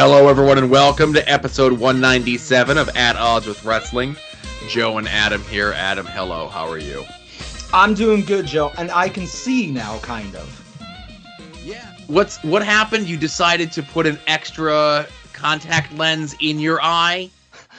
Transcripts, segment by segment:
Hello, everyone, and welcome to episode 197 of At Odds with Wrestling. Joe and Adam here. Adam, hello. How are you? I'm doing good, Joe, and I can see now, kind of. Yeah. What happened? You decided to put an extra contact lens in your eye?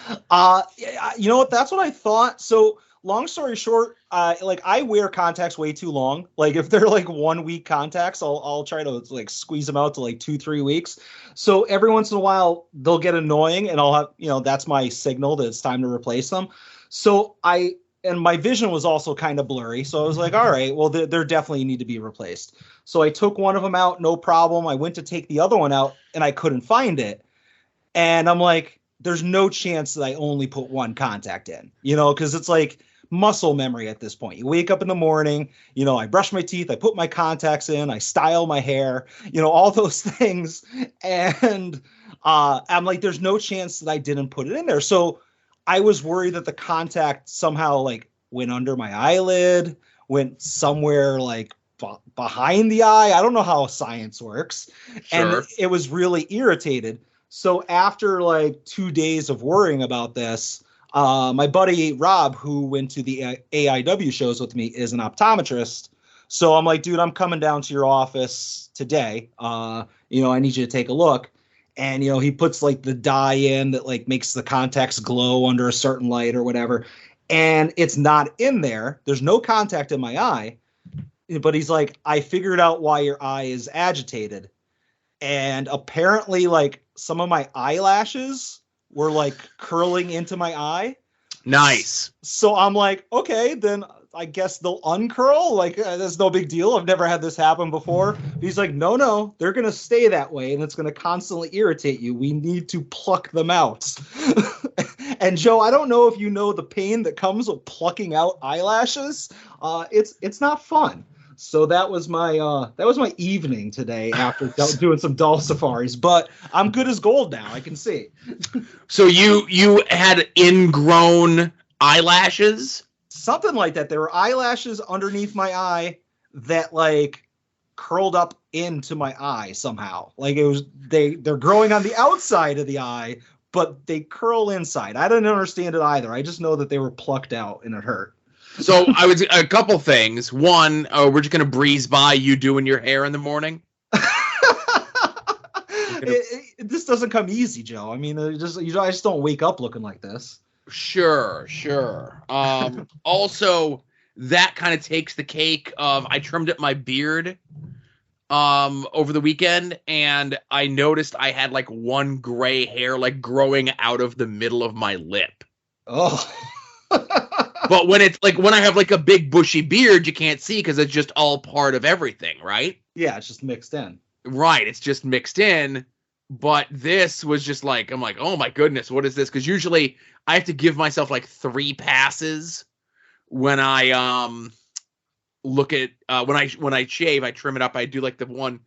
You know what? That's what I thought. So, long story short, I wear contacts way too long. Like, if they're like 1 week contacts, I'll try to like squeeze them out to like 2-3 weeks. So every once in a while they'll get annoying, and I'll have, that's my signal that it's time to replace them. So and my vision was also kind of blurry. So I was like, all right, well, they're definitely need to be replaced. So I took one of them out, no problem. I went to take the other one out and I couldn't find it. And I'm like, there's no chance that I only put one contact in, because it's like muscle memory at this point. You wake up in the morning, I brush my teeth, I put my contacts in, I style my hair, all those things. And I'm like, there's no chance that I didn't put it in there. So I was worried that the contact somehow like went under my eyelid, went somewhere like behind the eye. I don't know how science works. Sure. And it was really irritated. So after like 2 days of worrying about this, my buddy Rob, who went to the AIW shows with me, is an optometrist. So I'm like, dude, I'm coming down to your office today. I need you to take a look. And, he puts like the dye in that like makes the contacts glow under a certain light or whatever. And it's not in there. There's no contact in my eye. But he's like, I figured out why your eye is agitated. And apparently like some of my eyelashes were like curling into my eye. Nice. So I'm like, okay, then I guess they'll uncurl. Like, that's no big deal. I've never had this happen before. He's like, no, they're going to stay that way. And it's going to constantly irritate you. We need to pluck them out. And Joe, I don't know if you know the pain that comes with plucking out eyelashes. It's not fun. So that was my evening today after doing some doll safaris. But I'm good as gold now. I can see. So you had ingrown eyelashes? Something like that. There were eyelashes underneath my eye that like curled up into my eye somehow. Like they're growing on the outside of the eye, but they curl inside. I didn't understand it either. I just know that they were plucked out and it hurt. So a couple things. One, we're just going to breeze by you doing your hair in the morning. This doesn't come easy, Joe. I mean, I just don't wake up looking like this. Sure. Also, that kind of takes the cake of I trimmed up my beard over the weekend, and I noticed I had like one gray hair like growing out of the middle of my lip. Oh. But when I have like a big bushy beard, you can't see because it's just all part of everything, right? Yeah, it's just mixed in. Right, it's just mixed in. But this was just like, I'm like, oh my goodness, what is this? Because usually I have to give myself like 3 passes when I look at when I shave. I trim it up. I do like the one,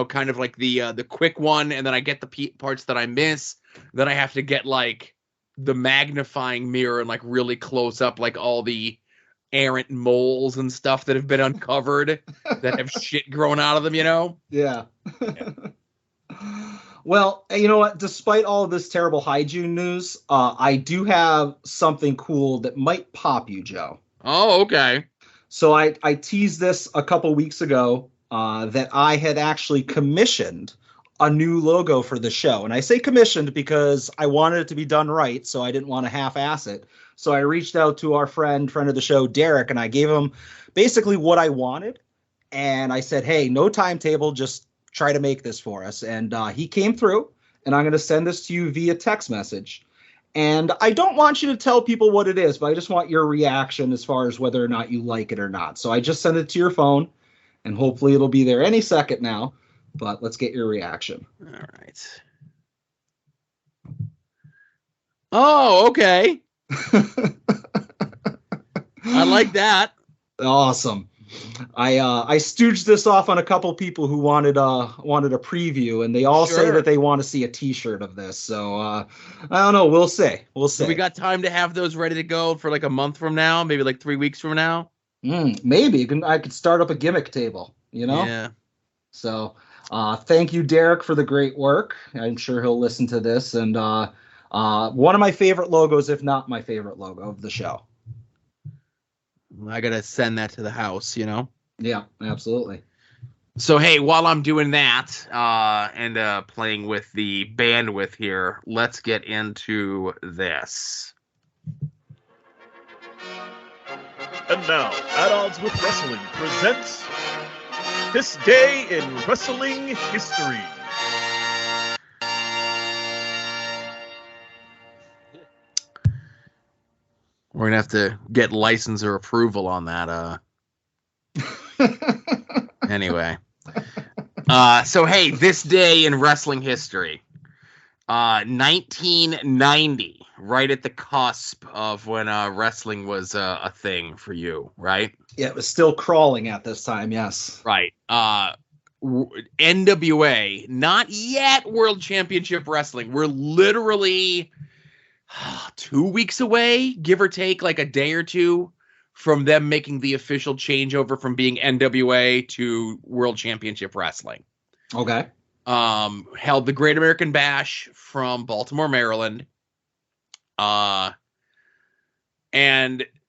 kind of like the quick one, and then I get the parts that I miss. Then I have to get like the magnifying mirror and like really close up like all the errant moles and stuff that have been uncovered that have shit growing out of them, Yeah. Well, you know what? Despite all of this terrible hygiene news, I do have something cool that might pop you, Joe. Oh, okay. So I teased this a couple weeks ago that I had actually commissioned a new logo for the show. And I say commissioned because I wanted it to be done right, so I didn't want to half-ass it. So I reached out to our friend of the show, Derek, and I gave him basically what I wanted. And I said, hey, no timetable, just try to make this for us. And he came through, and I'm going to send this to you via text message. And I don't want you to tell people what it is, but I just want your reaction as far as whether or not you like it or not. So I just sent it to your phone, and hopefully it'll be there any second now. But let's get your reaction. All right. Oh, okay. I like that. Awesome. I stooged this off on a couple people who wanted a preview, and they all say that they want to see a T-shirt of this. So I don't know. We'll see. So we got time to have those ready to go for like a month from now, maybe like 3 weeks from now. Maybe I could start up a gimmick table. Yeah. So Thank you, Derek, for the great work. I'm sure he'll listen to this. And one of my favorite logos, if not my favorite logo of the show. I gotta send that to the house, you know? Yeah, absolutely. So, hey, while I'm doing that and playing with the bandwidth here, let's get into this. And now, At Odds with Wrestling presents This Day in Wrestling History. We're gonna have to get license or approval on that. Anyway. So, hey, this day in wrestling history. 1990, right at the cusp of when wrestling was a thing for you, right? Yeah, it was still crawling at this time, yes. Right. NWA, not yet World Championship Wrestling. We're literally 2 weeks away, give or take, like a day or two, from them making the official changeover from being NWA to World Championship Wrestling. Okay. Held the Great American Bash from Baltimore, Maryland. And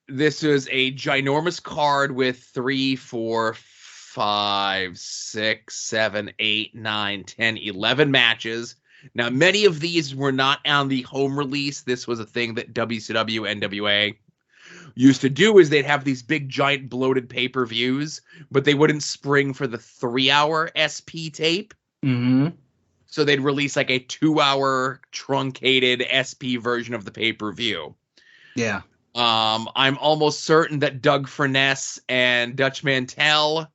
this was a ginormous card with 3, 4, 5, 6, 7, 8, 9, 10, 11 matches. Now, many of these were not on the home release. This was a thing that WCW, NWA used to do, is they'd have these big, giant, bloated pay-per-views, but they wouldn't spring for the 3-hour SP tape. Mm-hmm. So they'd release like a 2-hour truncated SP version of the pay-per-view. Yeah. I'm almost certain that Doug Furness and Dutch Mantel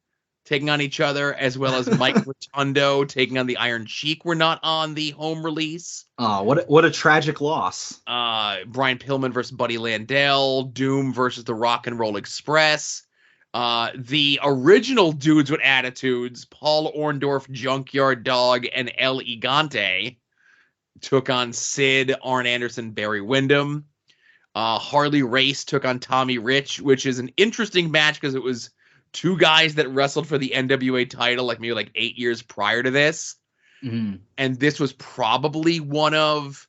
taking on each other, as well as Mike Rotundo taking on the Iron Sheik, were not on the home release. Oh, what a tragic loss. Brian Pillman versus Buddy Landell, Doom versus the Rock and Roll Express. The original Dudes with Attitudes, Paul Orndorff, Junkyard Dog, and El Gigante, took on Sid, Arn Anderson, Barry Windham. Harley Race took on Tommy Rich, which is an interesting match because it was two guys that wrestled for the NWA title maybe 8 years prior to this. Mm-hmm. And this was probably one of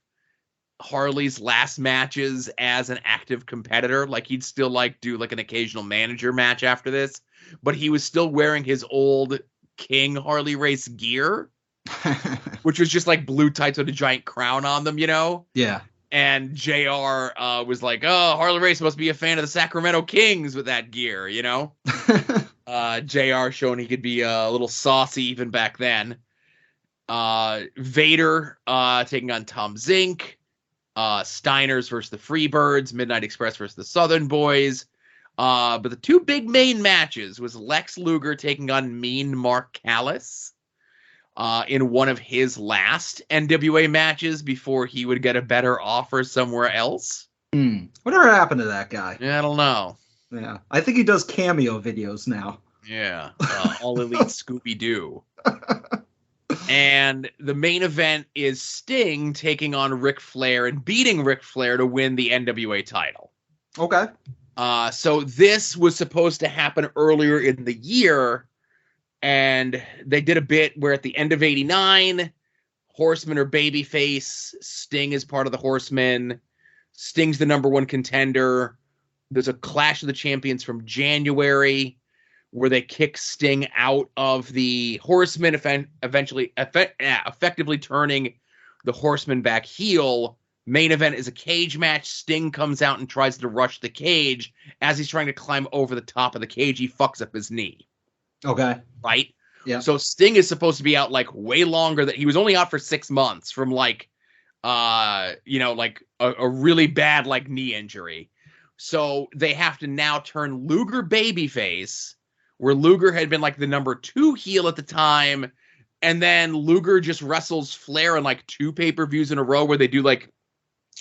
Harley's last matches as an active competitor. He'd still do an occasional manager match after this, but he was still wearing his old King Harley Race gear, which was just blue tights with a giant crown on them, you know? Yeah. And JR was like, oh, Harley Race must be a fan of the Sacramento Kings with that gear, you know? JR showing he could be a little saucy even back then. Vader taking on Tom Zink. Steiners versus the Freebirds, Midnight Express versus the Southern Boys. But the two big main matches was Lex Luger taking on Mean Mark Callis in one of his last NWA matches before he would get a better offer somewhere else. Whatever happened to that guy? Yeah, I don't know. Yeah, I think he does cameo videos now. Yeah, All Elite Scooby-Doo. And the main event is Sting taking on Ric Flair and beating Ric Flair to win the NWA title. Okay. So this was supposed to happen earlier in the year, and they did a bit where at the end of '89, Horsemen are babyface, Sting is part of the Horsemen, Sting's the number one contender. There's a Clash of the Champions from January where they kick Sting out of the Horsemen, effectively turning the Horsemen back heel. Main event is a cage match. Sting comes out and tries to rush the cage. As he's trying to climb over the top of the cage, he fucks up his knee. Okay. Right? Yeah. So Sting is supposed to be out way longer. He was only out for 6 months from a really bad knee injury. So they have to now turn Luger babyface, where Luger had been the number 2 heel at the time, and then Luger just wrestles Flair in 2 pay-per-views in a row where they do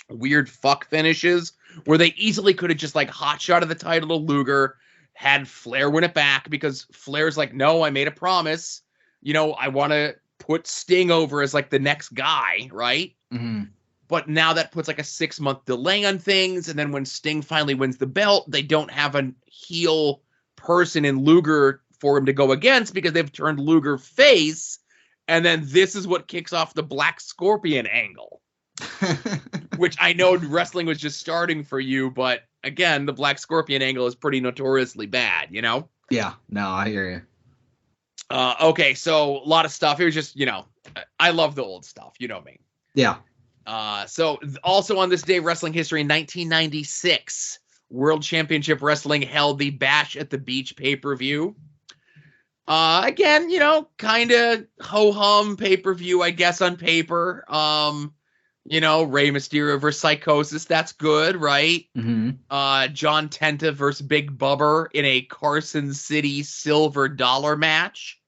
weird fuck finishes, where they easily could have just hot-shotted the title to Luger, had Flair win it back, because Flair's no, I made a promise, I want to put Sting over as the next guy, right? Mm-hmm. But now that puts a 6-month delay on things, and then when Sting finally wins the belt, they don't have a heel person in Luger for him to go against because they've turned Luger face, And then this is what kicks off the Black Scorpion angle, which I know wrestling was just starting for you, but again, the Black Scorpion angle is pretty notoriously bad, you know? Yeah, no, I hear you. Okay, so a lot of stuff. It was just, I love the old stuff. You know me. Yeah. So also on this day, wrestling history in 1996, World Championship Wrestling held the Bash at the Beach pay-per-view. Again, kind of ho-hum pay-per-view, I guess, on paper. Rey Mysterio versus Psychosis. That's good, right? Mm-hmm. John Tenta versus Big Bubba in a Carson City silver dollar match.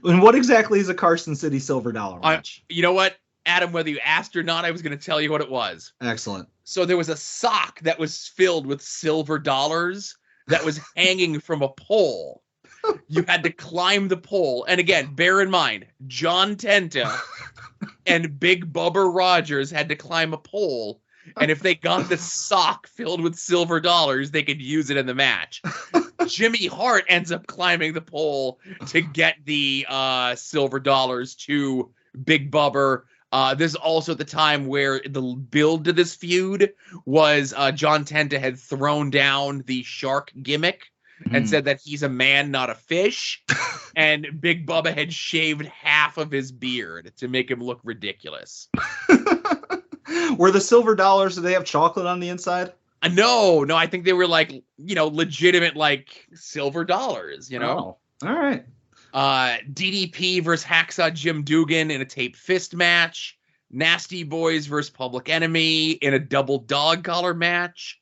And what exactly is a Carson City silver dollar match? You know what, Adam, whether you asked or not, I was going to tell you what it was. Excellent. So there was a sock that was filled with silver dollars that was hanging from a pole. You had to climb the pole. And again, bear in mind, John Tenta and Big Bubba Rogers had to climb a pole. And if they got the sock filled with silver dollars, they could use it in the match. Jimmy Hart ends up climbing the pole to get the silver dollars to Big Bubba. This is also the time where the build to this feud was John Tenta had thrown down the shark gimmick and said that he's a man, not a fish. And Big Bubba had shaved half of his beard to make him look ridiculous. Were the silver dollars, did they have chocolate on the inside? No, I think they were legitimate silver dollars, Oh, all right. DDP versus Hacksaw Jim Duggan in a tape fist match. Nasty Boys versus Public Enemy in a double dog collar match.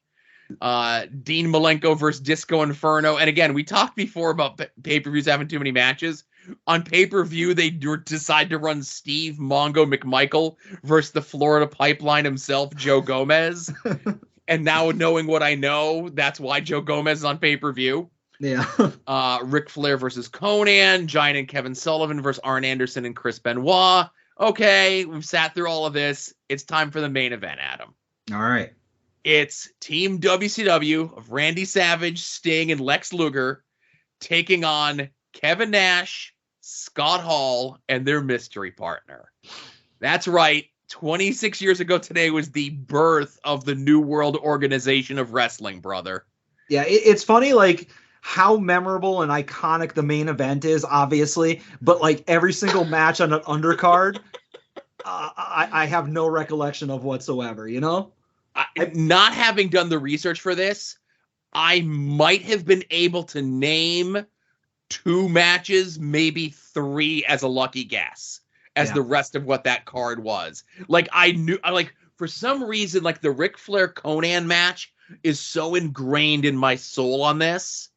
Dean Malenko versus Disco Inferno. And again, we talked before about pay-per-views having too many matches. On pay-per-view, they decide to run Steve Mongo McMichael versus the Florida Pipeline himself, Joe Gomez. And now knowing what I know, that's why Joe Gomez is on pay-per-view. Yeah. Ric Flair versus Conan, Giant and Kevin Sullivan versus Arn Anderson and Chris Benoit. Okay, we've sat through all of this. It's time for the main event, Adam. All right. It's Team WCW of Randy Savage, Sting, and Lex Luger taking on Kevin Nash, Scott Hall, and their mystery partner. That's right. 26 years ago today was the birth of the New World Organization of Wrestling, brother. Yeah, it's funny, how memorable and iconic the main event is, obviously, but every single match on an undercard, I have no recollection of whatsoever, Not having done the research for this, I might have been able to name 2 matches, maybe 3 as a lucky guess, as the rest of what that card was. I knew, for some reason, the Ric Flair Conan match is so ingrained in my soul on this.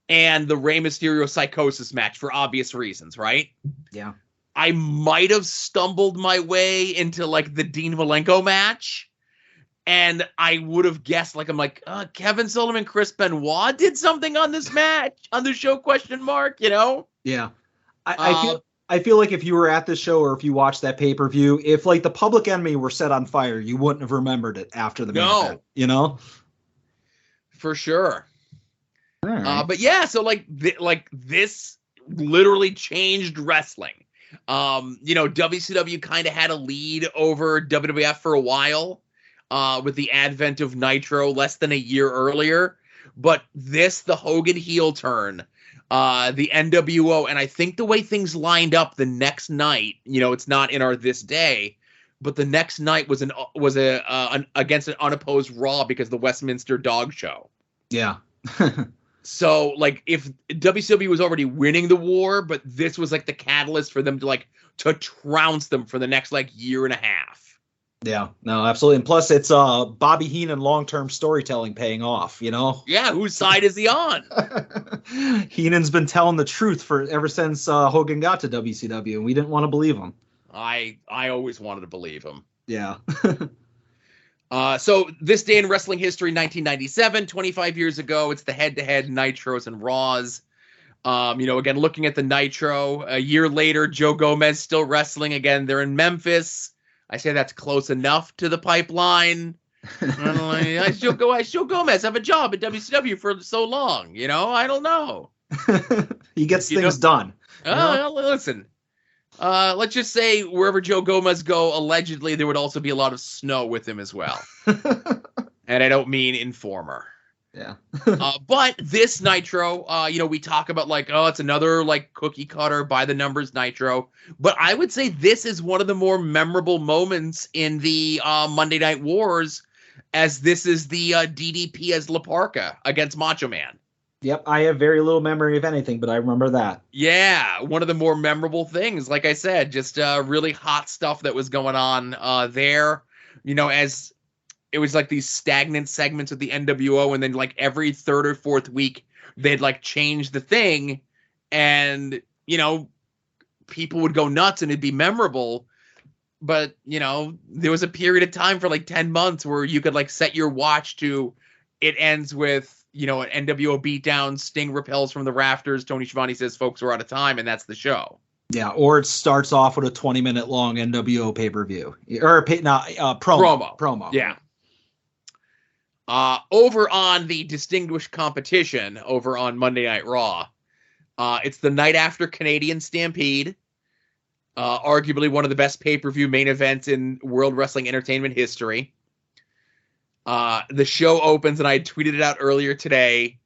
And the Rey Mysterio Psychosis match for obvious reasons, right? Yeah. I might have stumbled my way into the Dean Malenko match. And I would have guessed, Kevin Sullivan, Chris Benoit did something on this match, on the show, ? Yeah. I feel like if you were at the show or if you watched that pay-per-view, if the Public Enemy were set on fire, you wouldn't have remembered it after the main event, For sure. Right. But yeah, so this literally changed wrestling. WCW kind of had a lead over WWF for a while. With the advent of Nitro less than a year earlier. But the Hogan heel turn, the NWO, and I think the way things lined up the next night, it's not in our this day, but the next night was against an unopposed Raw because of the Westminster Dog Show. Yeah. So, if WCW was already winning the war, but this was the catalyst for them to trounce them for the next year and a half. Yeah, no, absolutely. And plus, it's Bobby Heenan long-term storytelling paying off, Yeah, whose side is he on? Heenan's been telling the truth ever since Hogan got to WCW, and we didn't want to believe him. I always wanted to believe him. Yeah. So this day in wrestling history, 1997, 25 years ago, it's the head-to-head Nitros and Raws. Again, looking at the Nitro, a year later, Joe Gomez still wrestling again. They're in Memphis. I say that's close enough to the Pipeline. I still Gomez have a job at WCW for so long. I don't know. He gets things done. Listen, Let's just say wherever Joe Gomez go, allegedly there would also be a lot of snow with him as well. And I don't mean Informer. Yeah. But this Nitro, we talk about like, oh, it's another like cookie cutter by the numbers Nitro. But I would say this is one of the more memorable moments in the Monday Night Wars, as this is the DDP as La Parka against Macho Man. Yep, I have very little memory of anything, but I remember that. Yeah, one of the more memorable things, like I said, just really hot stuff that was going on there. As it was like these stagnant segments of the NWO, and then like every third or fourth week, they'd like change the thing, and, people would go nuts and it'd be memorable. But, there was a period of time for like 10 months where you could like set your watch to it ends with, an NWO beatdown, Sting repels from the rafters, Tony Schiavone says folks are out of time, and that's the show. Yeah, or it starts off with a 20-minute long NWO pay-per-view. Or promo. Yeah. Over on the distinguished competition, over on Monday Night Raw, it's the night after Canadian Stampede, arguably one of the best pay-per-view main events in World Wrestling Entertainment history. The show opens, and I tweeted it out earlier today,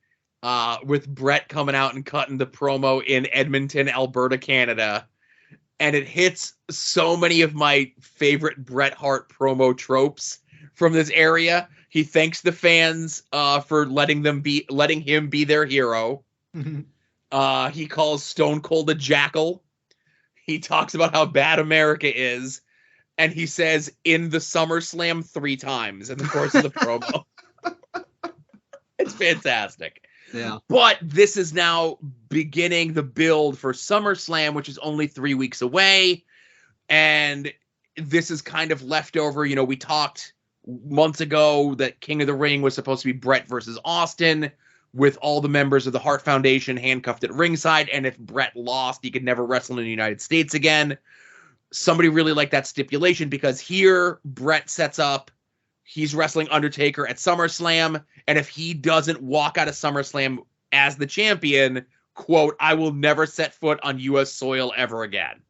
with Brett coming out and cutting the promo in Edmonton, Alberta, Canada. And it hits so many of my favorite Bret Hart promo tropes from this area. He thanks the fans for letting him be their hero. He calls Stone Cold a jackal. He talks about how bad America is. And he says, in the SummerSlam 3 times in the course of the promo. It's fantastic. Yeah. But this is now beginning the build for SummerSlam, which is only 3 weeks away. And this is kind of leftover. We talked months ago that King of the Ring was supposed to be Brett versus Austin, with all the members of the Hart Foundation handcuffed at ringside. And if Brett lost, he could never wrestle in the United States again. Somebody really liked that stipulation, because here Brett sets up, he's wrestling Undertaker at SummerSlam, and if he doesn't walk out of SummerSlam as the champion, quote, I will never set foot on U.S. soil ever again.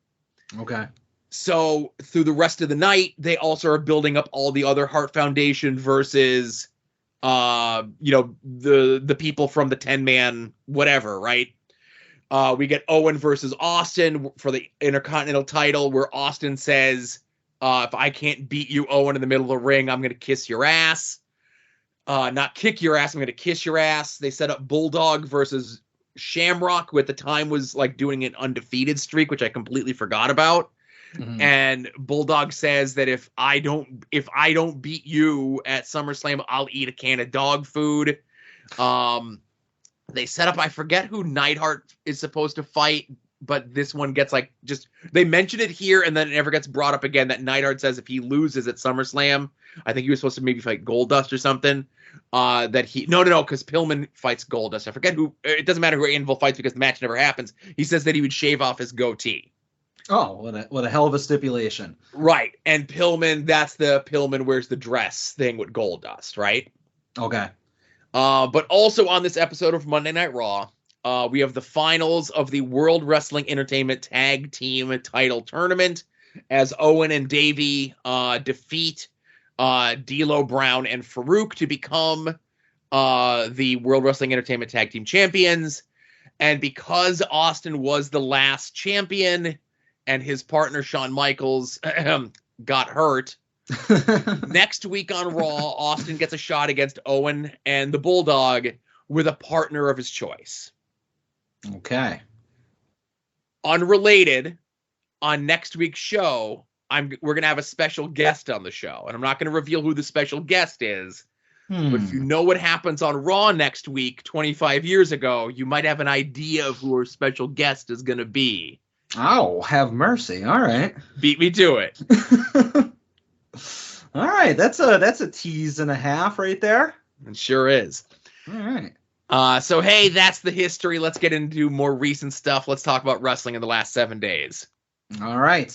Okay. So through the rest of the night, they also are building up all the other Hart Foundation versus, the people from the 10-man whatever, right? We get Owen versus Austin for the Intercontinental title, where Austin says, if I can't beat you, Owen, in the middle of the ring, I'm going to kiss your ass. Not kick your ass, I'm going to kiss your ass. They set up Bulldog versus Shamrock, who at the time was like doing an undefeated streak, which I completely forgot about. Mm-hmm. And Bulldog says that if I don't beat you at SummerSlam, I'll eat a can of dog food. They set up, I forget who Neidhart is supposed to fight, but this one gets like they mention it here and then it never gets brought up again, that Neidhart says if he loses at SummerSlam, I think he was supposed to maybe fight Goldust or something, because Pillman fights Goldust. I forget who, it doesn't matter who Anvil fights because the match never happens. He says that he would shave off his goatee. Oh, what a hell of a stipulation. Right. And Pillman, that's the Pillman wears the dress thing with Goldust, right? Okay. But also on this episode of Monday Night Raw, we have the finals of the World Wrestling Entertainment Tag Team Title Tournament, as Owen and Davey defeat D'Lo Brown and Farouk to become the World Wrestling Entertainment Tag Team Champions. And because Austin was the last champion and his partner Shawn Michaels got hurt, next week on Raw, Austin gets a shot against Owen and the Bulldog with a partner of his choice. Okay. Unrelated, on next week's show, we're going to have a special guest on the show, and I'm not going to reveal who the special guest is. But if you know what happens on Raw next week, 25 years ago, you might have an idea of who our special guest is going to be. Oh, have mercy. All right. Beat me to it. All right, that's a tease and a half right there. It sure is. All right. So, hey, that's the history. Let's get into more recent stuff. Let's talk about wrestling in the last 7 days. All right.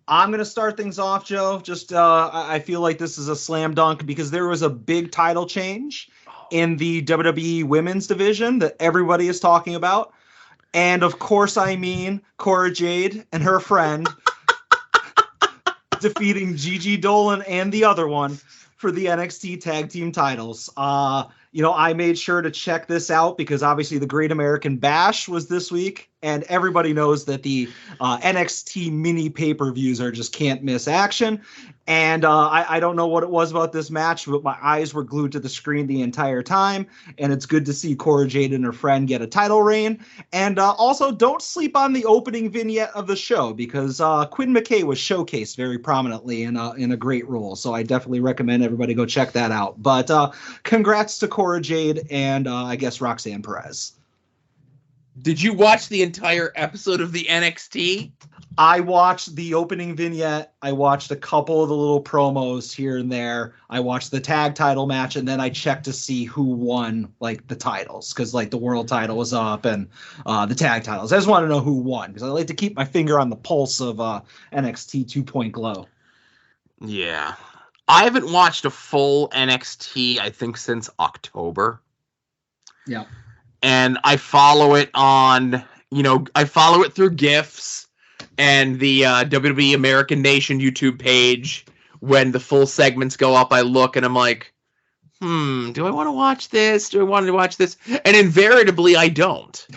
I'm going to start things off, Joe. Just I feel like this is a slam dunk because there was a big title change in the WWE women's division that everybody is talking about. And of course, I mean Cora Jade and her friend defeating Gigi Dolan and the other one for the NXT tag team titles. I made sure to check this out because obviously the Great American Bash was this week, and everybody knows that the NXT mini pay-per-views are just can't miss action. And I don't know what it was about this match, but my eyes were glued to the screen the entire time. And it's good to see Cora Jade and her friend get a title reign. And also, don't sleep on the opening vignette of the show because Quinn McKay was showcased very prominently in a great role. So I definitely recommend everybody go check that out. But congrats to Cora Jade and I guess Roxanne Perez. Did you watch the entire episode of the NXT? I watched the opening vignette. I watched a couple of the little promos here and there. I watched the tag title match, and then I checked to see who won, like, the titles, because, like, the world title was up and the tag titles. I just want to know who won, because I like to keep my finger on the pulse of NXT 2.0 Glow. Yeah. I haven't watched a full NXT, I think, since October. Yeah. And I follow it on, I follow it through GIFs and the WWE American Nation YouTube page. When the full segments go up, I look and I'm like, do I want to watch this? Do I want to watch this? And invariably, I don't.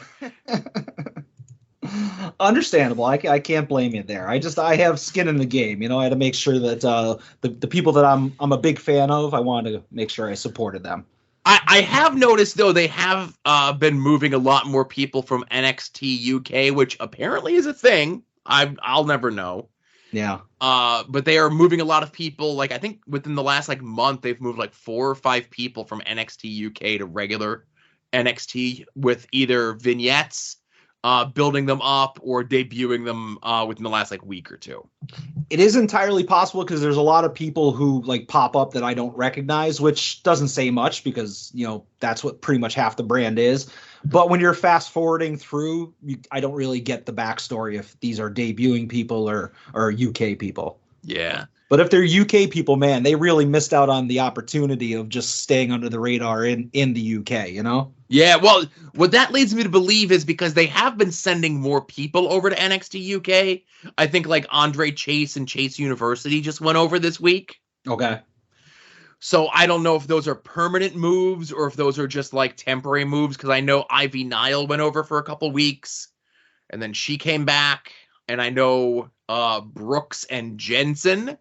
Understandable. I can't blame you there. I have skin in the game. I had to make sure that the people that I'm a big fan of, I wanted to make sure I supported them. I have noticed, though, they have been moving a lot more people from NXT UK, which apparently is a thing. I'll never know. Yeah. But they are moving a lot of people. Like, I think within the last month, they've moved 4 or 5 people from NXT UK to regular NXT with either vignettes, building them up, or debuting them within the last week or two. It is entirely possible because there's a lot of people who pop up that I don't recognize, which doesn't say much because, that's what pretty much half the brand is. But when you're fast forwarding through, I don't really get the backstory if these are debuting people or UK people. Yeah. But if they're UK people, man, they really missed out on the opportunity of just staying under the radar in the UK, Yeah, well, what that leads me to believe is because they have been sending more people over to NXT UK. I think Andre Chase and Chase University just went over this week. Okay. So I don't know if those are permanent moves or if those are just temporary moves, because I know Ivy Nile went over for a couple weeks and then she came back. And I know Brooks and Jensen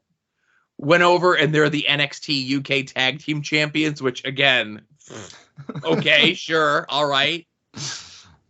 went over and they're the NXT UK Tag Team Champions, which again, okay, sure, all right.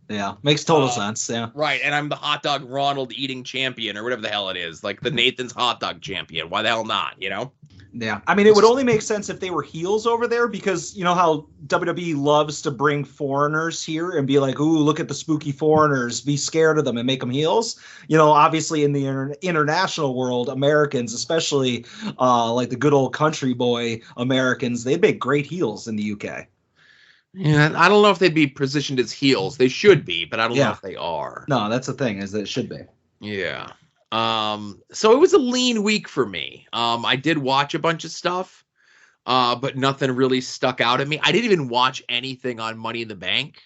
Yeah, makes total sense, yeah. Right, and I'm the hot dog Ronald eating champion or whatever the hell it is, the Nathan's hot dog champion. Why the hell not, Yeah, I mean, it would only make sense if they were heels over there because you know how WWE loves to bring foreigners here and be like, ooh, look at the spooky foreigners, be scared of them and make them heels. Obviously in the international world, Americans, especially the good old country boy Americans, they'd make great heels in the UK. Yeah, I don't know if they'd be positioned as heels. They should be, but I don't know if they are. No, that's the thing, is that it should be. Yeah. So it was a lean week for me. I did watch a bunch of stuff, but nothing really stuck out at me. I didn't even watch anything on Money in the Bank.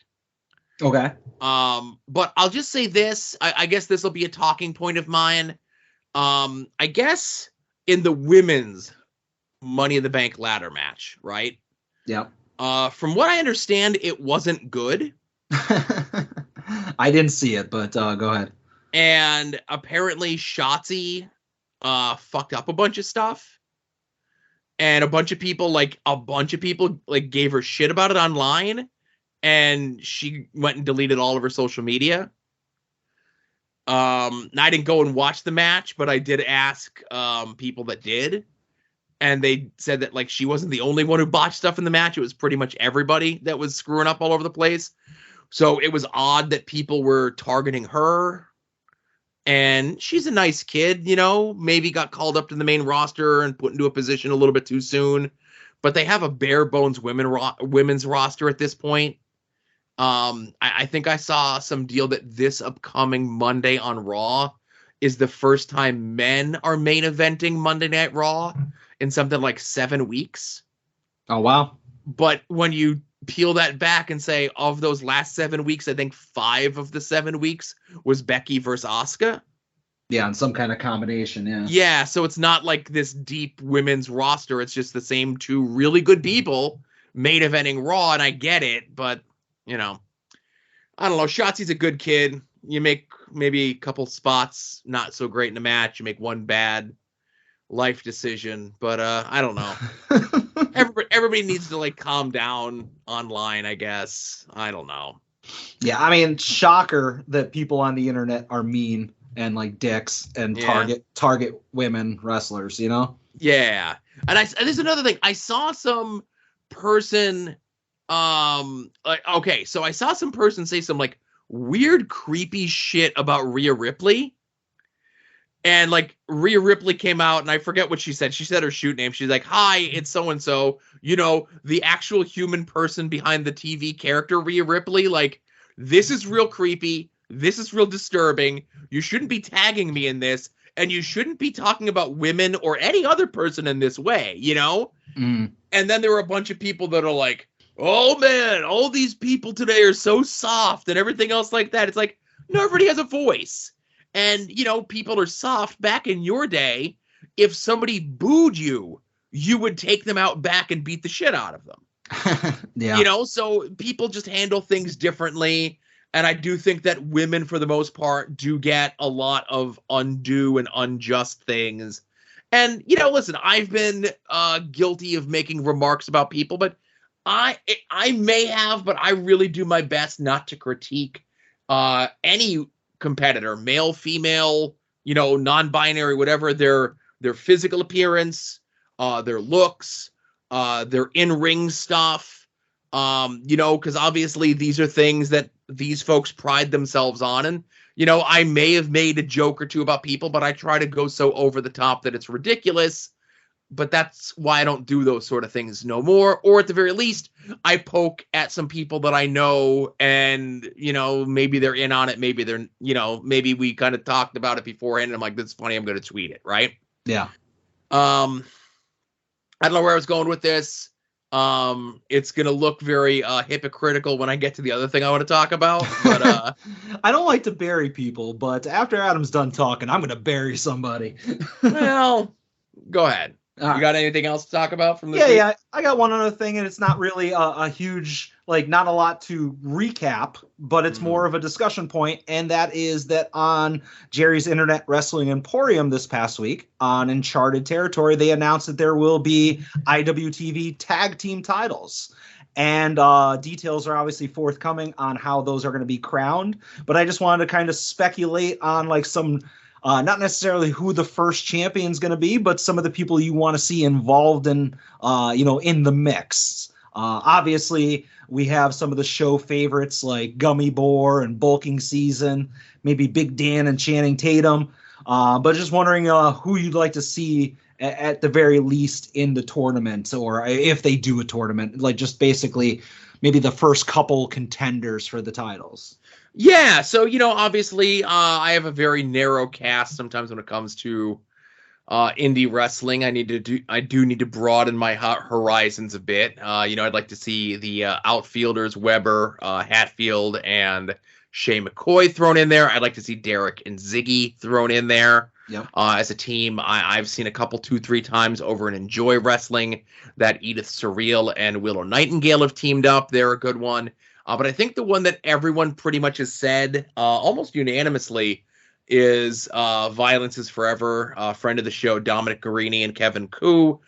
Okay. But I'll just say this. I guess this will be a talking point of mine. I guess in the women's Money in the Bank ladder match, right? Yeah. From what I understand, it wasn't good. I didn't see it, but go ahead. And apparently Shotzi fucked up a bunch of stuff. And a bunch of people gave her shit about it online. And she went and deleted all of her social media. I didn't go and watch the match, but I did ask people that did. And they said that she wasn't the only one who botched stuff in the match. It was pretty much everybody that was screwing up all over the place. So it was odd that people were targeting her. And she's a nice kid, maybe got called up to the main roster and put into a position a little bit too soon. But they have a bare bones women's roster at this point. I think I saw some deal that this upcoming Monday on Raw is the first time men are main eventing Monday Night Raw in something like 7 weeks. Oh, wow. But when you peel that back and say, of those last 7 weeks, I think 5 of the 7 weeks was Becky versus Asuka. Yeah, in some kind of combination, yeah. Yeah, so it's not like this deep women's roster. It's just the same 2 really good people main eventing Raw, and I get it, but, you know, I don't know. Shotzi's a good kid. You make maybe a couple spots not so great in a match. You make one bad life decision, but I don't know. Everybody needs to like calm down online, I guess. I don't know. Yeah, I mean, shocker that people on the internet are mean and like dicks and target women wrestlers, you know? Yeah. And there's another thing. I saw some person okay, so I saw some person say some like weird creepy shit about Rhea Ripley. And like Rhea Ripley came out and I forget what she said. She said her shoot name. She's like, "Hi, it's so-and-so, you know, the actual human person behind the TV character Rhea Ripley. Like, this is real creepy. This is real disturbing. You shouldn't be tagging me in this. And you shouldn't be talking about women or any other person in this way, you know?" And then there were a bunch of people that are like, "Oh man, all these people today are so soft," and everything else like that. It's like, no, everybody has a voice. And, you know, people are soft. Back in your day, if somebody booed you, you would take them out back and beat the shit out of them. Yeah. You know, so people just handle things differently. And I do think that women, for the most part, do get a lot of undue and unjust things. And, you know, listen, I've been guilty of making remarks about people, but I may have, but I really do my best not to critique any competitor, male, female, you know, non-binary, whatever, their physical appearance, their looks, their in-ring stuff, you know, because obviously these are things that these folks pride themselves on. And, you know, I may have made a joke or two about people, but I try to go so over the top that it's ridiculous. But that's why I don't do those sort of things no more. Or at the very least, I poke at some people that I know and, you know, maybe they're in on it. Maybe they're, you know, maybe we kind of talked about it beforehand. And I'm like, that's funny. I'm going to tweet it. Right. Yeah. I don't know where I was going with this. It's going to look very hypocritical when I get to the other thing I want to talk about. But I don't like to bury people, but after Adam's done talking, I'm going to bury somebody. Well, go ahead. You got anything else to talk about from this week? Yeah. I got one other thing, and it's not really a huge, like, not a lot to recap, but it's more of a discussion point, and that is that on Jerry's Internet Wrestling Emporium this past week, on Uncharted Territory, they announced that there will be IWTV tag team titles. And details are obviously forthcoming on how those are going to be crowned, but I just wanted to kind of speculate on, like, some... not necessarily who the first champion is going to be, but some of the people you want to see involved in, you know, in the mix. Obviously, we have some of the show favorites like Gummy Boar and Bulking Season, maybe Big Dan and Channing Tatum. But just wondering who you'd like to see at the very least in the tournament, or if they do a tournament, like just basically maybe the first couple contenders for the titles. Yeah, so, you know, obviously, I have a very narrow cast sometimes when it comes to indie wrestling. I do need to broaden my horizons a bit. You know, I'd like to see the outfielders Weber, Hatfield, and Shea McCoy thrown in there. I'd like to see Derek and Ziggy thrown in there. Yep. As a team. I've seen a couple 2-3 times over in Enjoy Wrestling that Edith Surreal and Willow Nightingale have teamed up. They're a good one. But I think the one that everyone pretty much has said almost unanimously is Violence is Forever, friend of the show, Dominic Guarini and Kevin Koo,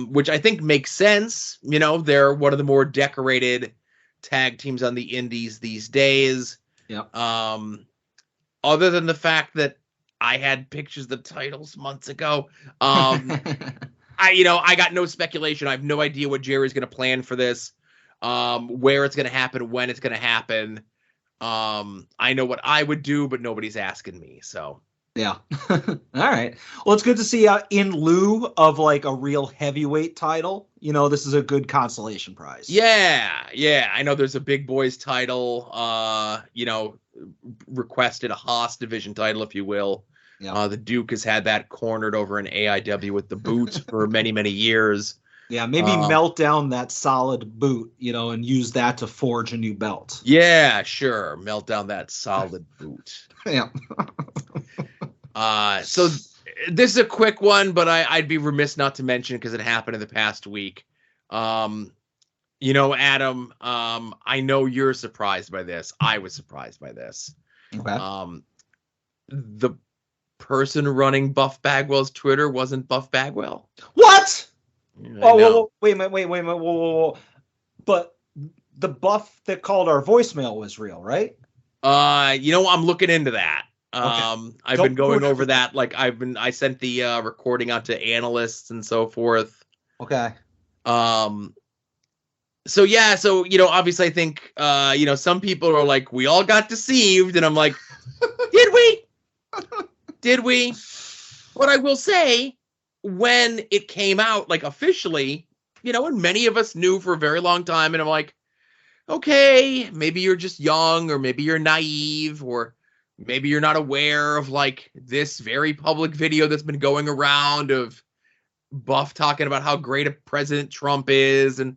which I think makes sense. You know, they're one of the more decorated tag teams on the indies these days. Yep. Other than the fact that I had pictures of the titles months ago, I got no speculation. I have no idea what Jerry's going to plan for this. Where it's going to happen, when it's going to happen. I know what I would do, but nobody's asking me. So yeah. All right. Well, it's good to see in lieu of like a real heavyweight title, you know, this is a good consolation prize. Yeah. I know there's a big boys title, you know, requested a Haas division title, if you will. Yeah. The Duke has had that cornered over in AIW with the boots for many, many years. Yeah, maybe melt down that solid boot, and use that to forge a new belt. Yeah, sure. Melt down that solid boot. Yeah. So this is a quick one, but I'd be remiss not to mention because it happened in the past week. Adam, I know you're surprised by this. I was surprised by this. Okay. The person running Buff Bagwell's Twitter wasn't Buff Bagwell. What? Whoa, wait a minute, whoa. But the Buff that called our voicemail was real, right? I'm looking into that. Okay. I've been going over that. Like I sent the recording out to analysts and so forth. Okay. So obviously I think some people are like, we all got deceived, and I'm like, did we? Did we? But I will say, when it came out, like, officially, and many of us knew for a very long time, and I'm like, okay, maybe you're just young, or maybe you're naive, or maybe you're not aware of, like, this very public video that's been going around of Buff talking about how great a President Trump is, and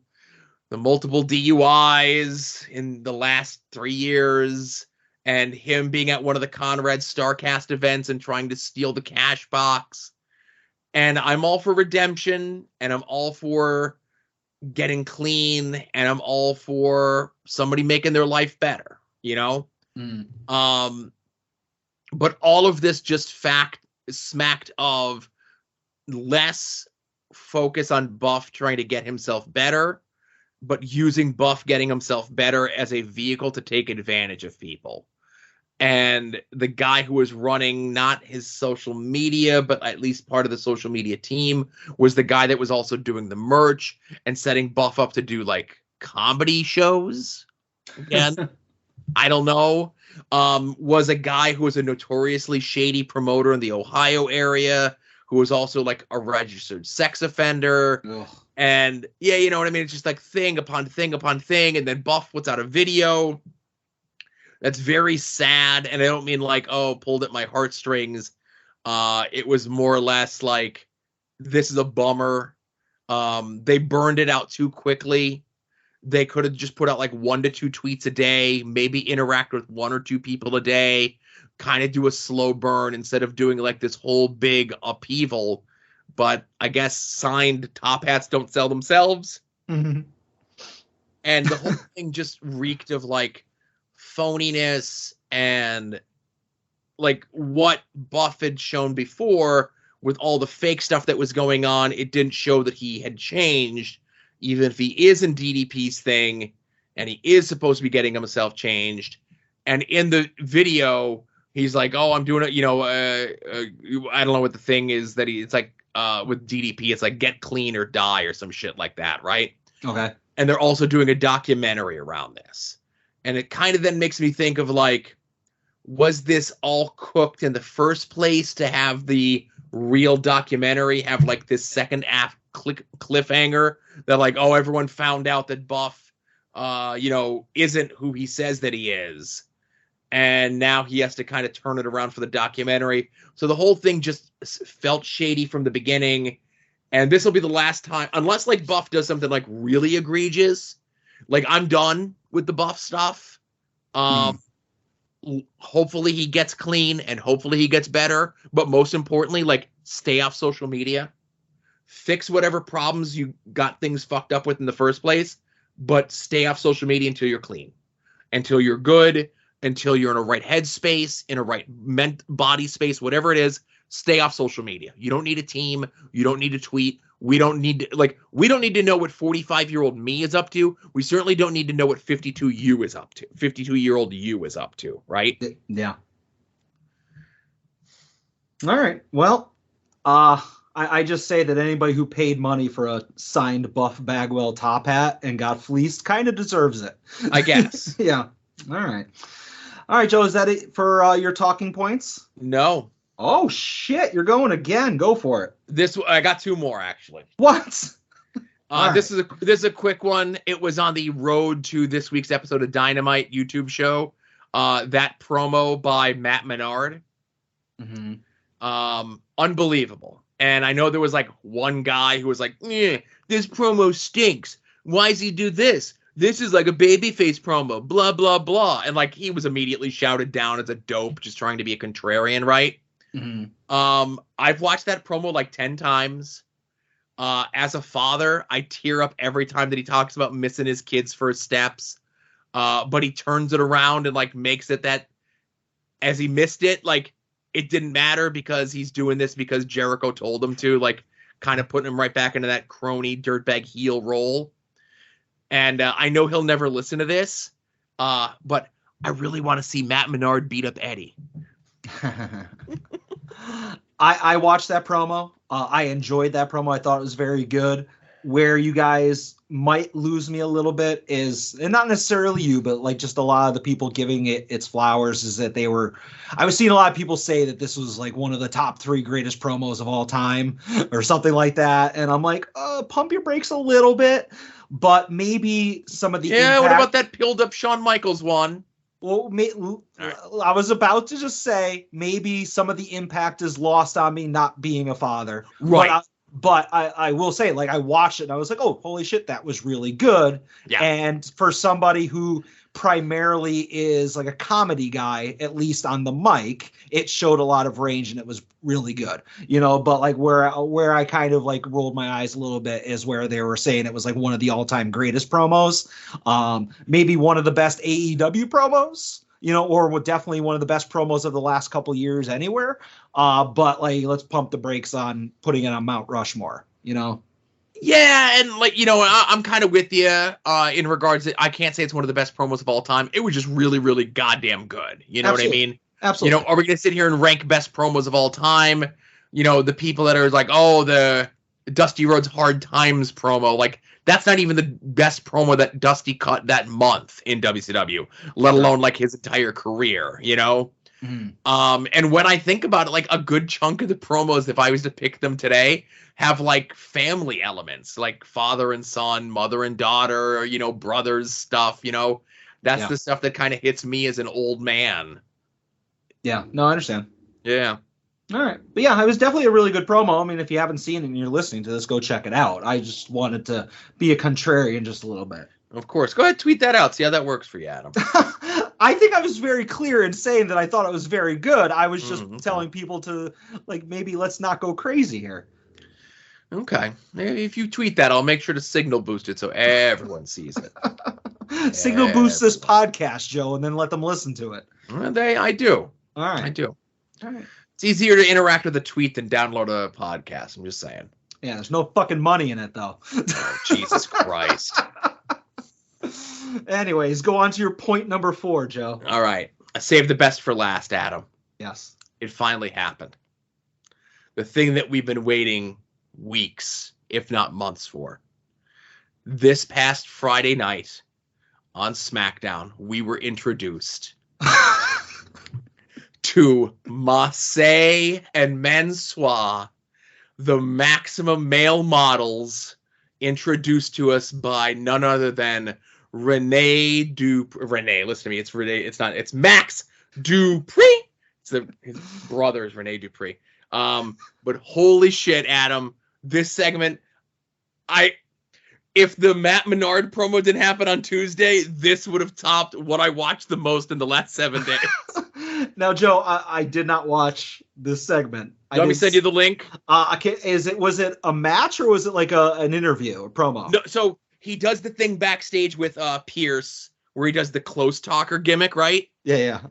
the multiple DUIs in the last 3 years, and him being at one of the Conrad StarCast events and trying to steal the cash box. And I'm all for redemption, and I'm all for getting clean, and I'm all for somebody making their life better, But all of this just smacked of less focus on Buff trying to get himself better, but using Buff getting himself better as a vehicle to take advantage of people. And the guy who was running not his social media, but at least part of the social media team, was the guy that was also doing the merch and setting Buff up to do, like, comedy shows. Again, I don't know. Was a guy who was a notoriously shady promoter in the Ohio area, who was also, like, a registered sex offender. Ugh. And, yeah, you know what I mean? It's just, like, thing upon thing upon thing. And then Buff puts out a video that's very sad, and I don't mean like, oh, pulled at my heartstrings. It was more or less like, this is a bummer. They burned it out too quickly. They could have just put out like 1 to 2 tweets a day, maybe interact with 1 or 2 people a day, kind of do a slow burn instead of doing like this whole big upheaval. But I guess signed top hats don't sell themselves. Mm-hmm. And the whole thing just reeked of like phoniness, and like what Buff had shown before with all the fake stuff that was going on. It didn't show that he had changed, even if he is in DDP's thing and he is supposed to be getting himself changed. And in the video, he's like, oh, I'm doing it. I don't know what the thing is that it's like with DDP, it's like get clean or die or some shit like that. Right. Okay. And they're also doing a documentary around this. And it kind of then makes me think of like, was this all cooked in the first place to have the real documentary have like this second act cliffhanger that like, oh, everyone found out that Buff, isn't who he says that he is. And now he has to kind of turn it around for the documentary. So the whole thing just felt shady from the beginning. And this will be the last time, unless like Buff does something like really egregious. Like, I'm done with the Buff stuff. Hopefully he gets clean and hopefully he gets better. But most importantly, like, stay off social media. Fix whatever problems you got things fucked up with in the first place. But stay off social media until you're clean. Until you're good. Until you're in a right headspace, in a right body space, whatever it is. Stay off social media. You don't need a team. You don't need to tweet. We don't need to know what 45-year-old me is up to. We certainly don't need to know what 52-year-old you is up to, right? Yeah. All right. Well, I just say that anybody who paid money for a signed Buff Bagwell top hat and got fleeced kind of deserves it. I guess. Yeah. All right. All right, Joe, is that it for your talking points? No. Oh, shit. You're going again. Go for it. I got 2 more, actually. What? This is a quick one. It was on the road to this week's episode of Dynamite YouTube show. That promo by Matt Menard. Mm-hmm. Unbelievable. And I know there was like one guy who was like, this promo stinks. Why does he do this? This is like a babyface promo, blah, blah, blah. And like he was immediately shouted down as a dope, just trying to be a contrarian, right? Mm-hmm. I've watched that promo like 10 times. As a father, I tear up every time that he talks about missing his kids' first steps. But he turns it around and like makes it that as he missed it, like it didn't matter because he's doing this because Jericho told him to, like kind of putting him right back into that crony dirtbag heel role. And I know he'll never listen to this, but I really want to see Matt Menard beat up Eddie. I watched that promo. I enjoyed that promo. I thought it was very good. Where you guys might lose me a little bit is, and not necessarily you, but like just a lot of the people giving it its flowers, is that I was seeing a lot of people say that this was like one of the top 3 greatest promos of all time or something like that. And I'm like, pump your brakes a little bit, but maybe some of the impact. What about that pilled up Shawn Michaels one? Well, I was about to just say maybe some of the impact is lost on me not being a father. Right. But I will say, like, I watched it and I was like, oh, holy shit, that was really good. Yeah. And for somebody who primarily is like a comedy guy, at least on the mic, it showed a lot of range and it was really good, but like where I kind of like rolled my eyes a little bit is where they were saying it was like one of the all-time greatest promos, maybe one of the best AEW promos, or definitely one of the best promos of the last couple years anywhere. But like, let's pump the brakes on putting it on Mount Rushmore, Yeah, and like, I'm kind of with you in regards to, I can't say it's one of the best promos of all time. It was just really, really goddamn good. You know Absolutely. what I mean? Absolutely. Are we going to sit here and rank best promos of all time? The people that are like, oh, the Dusty Rhodes Hard Times promo, like that's not even the best promo that Dusty cut that month in WCW, let alone like his entire career, Mm-hmm. And when I think about it, like a good chunk of the promos, if I was to pick them today, have like family elements, like father and son, mother and daughter, brothers stuff, that's the stuff that kind of hits me as an old man. Yeah, no, I understand. Yeah. All right. But yeah, it was definitely a really good promo. I mean, if you haven't seen it and you're listening to this, go check it out. I just wanted to be a contrarian just a little bit. Of course. Go ahead, tweet that out. See how that works for you, Adam. I think I was very clear in saying that I thought it was very good. I was just telling people to, like, maybe let's not go crazy here. Okay. If you tweet that, I'll make sure to signal boost it so everyone sees it. Signal boost this podcast, Joe, and then let them listen to it. I do. All right. I do. All right. It's easier to interact with a tweet than download a podcast. I'm just saying. Yeah, there's no fucking money in it, though. Oh, Jesus Christ. Anyways, go on to your point number 4, Joe. All right. I saved the best for last, Adam. Yes. It finally happened. The thing that we've been waiting weeks, if not months for. This past Friday night on SmackDown, we were introduced to Massey and Mansoor, the maximum male models, introduced to us by none other than Renee, listen to me. It's Renee. It's Max Dupree. His brother is Renee Dupree. But holy shit, Adam, this segment, if the Matt Menard promo didn't happen on Tuesday, this would have topped what I watched the most in the last 7 days. Now, Joe, I did not watch this segment. Let me send you the link. Was it a match or was it like an interview, a promo? No, so he does the thing backstage with Pierce where he does the close talker gimmick, right? Yeah.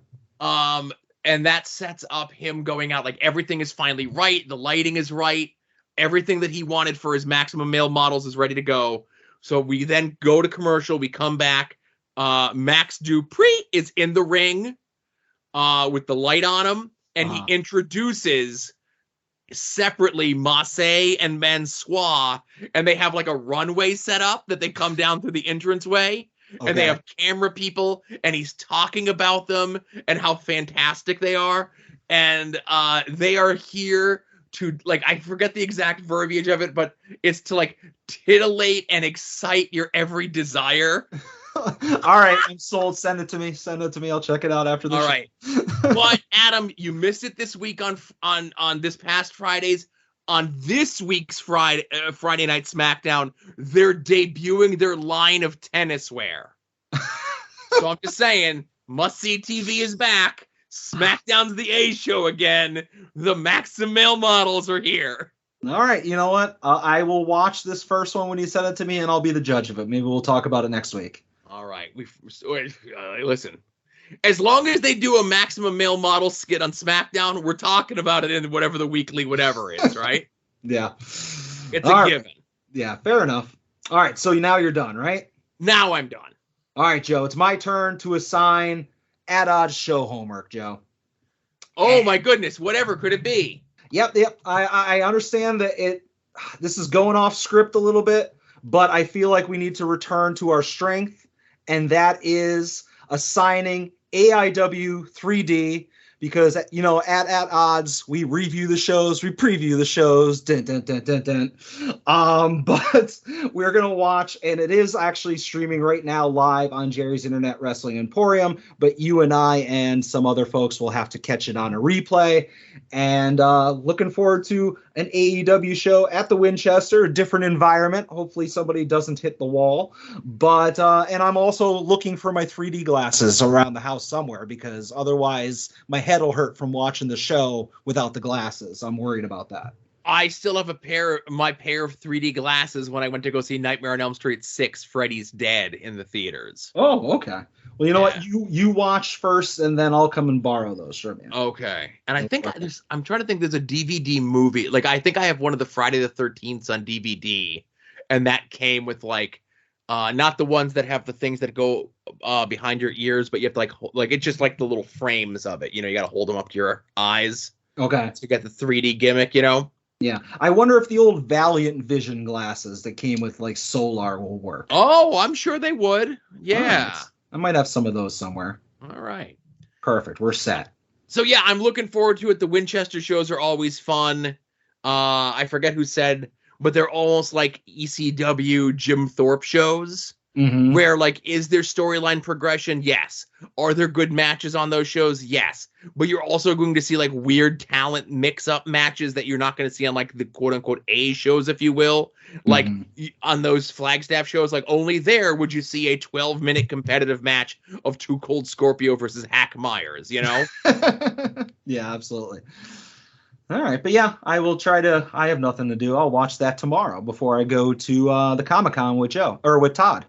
And that sets up him going out like everything is finally right, the lighting is right, everything that he wanted for his maximum male models is ready to go. So we then go to commercial, we come back. Max Dupree is in the ring with the light on him, and he introduces separately Massey and Mansoor, and they have like a runway set up that they come down through the entranceway. Okay. And they have camera people, and he's talking about them and how fantastic they are. And they are here to, like, I forget the exact verbiage of it, but it's to, like, titillate and excite your every desire. All right, I'm sold. Send it to me. I'll check it out after the show. All right. But, Adam, you missed it this week on this past Friday's on this week's Friday Night SmackDown, they're debuting their line of tennis wear. So I'm just saying, must-see TV is back. SmackDown's the A show again. The Maxim male models are here. All right, you know what? I will watch this first one when you send it to me, and I'll be the judge of it. Maybe we'll talk about it next week. All right. Listen. As long as they do a Maximum Male Model skit on SmackDown, we're talking about it in whatever the weekly whatever is, right? Yeah. It's a given. Yeah, fair enough. All right, so now you're done, right? Now I'm done. All right, Joe, it's my turn to assign At Odds show homework, Joe. Oh, my goodness. Whatever could it be? Yep. I understand that this is going off script a little bit, but I feel like we need to return to our strength, and that is assigning AIW 3D, because, you know, at Odds, we review the shows, we preview the shows, but we're going to watch, and it is actually streaming right now live on Jerry's Internet Wrestling Emporium, but you and I and some other folks will have to catch it on a replay, and looking forward to an AEW show at the Winchester, a different environment. Hopefully somebody doesn't hit the wall, but and I'm also looking for my 3D glasses around the house somewhere, because otherwise my head will hurt from watching the show without the glasses. I'm worried about that. I still have my pair of 3D glasses when I went to go see Nightmare on Elm Street 6, Freddy's Dead in the theaters. Oh, okay. Well, you know what? You watch first, and then I'll come and borrow those from you. Okay. And I think I'm trying to think. There's a DVD movie. Like, I think I have one of the Friday the 13th on DVD, and that came with like, not the ones that have the things that go behind your ears, but you have to like it's just like the little frames of it. You know, you got to hold them up to your eyes. Okay. So you got the 3D gimmick. You know. Yeah, I wonder if the old Valiant Vision glasses that came with like Solar will work. Oh, I'm sure they would. Yeah. Right. I might have some of those somewhere. All right. Perfect. We're set. So yeah, I'm looking forward to it. The Winchester shows are always fun. I forget who said, but they're almost like ECW Jim Thorpe shows. Mm-hmm. Where, like, is there storyline progression? Yes. Are there good matches on those shows? Yes. But you're also going to see, like, weird talent mix-up matches that you're not going to see on, like, the quote-unquote A shows, if you will. Like, on those Flagstaff shows, like, only there would you see a 12-minute competitive match of Too Cold Scorpio versus Hack Myers, you know? Yeah, absolutely. All right, but yeah, I have nothing to do. I'll watch that tomorrow before I go to the Comic-Con with Joe, or with Todd.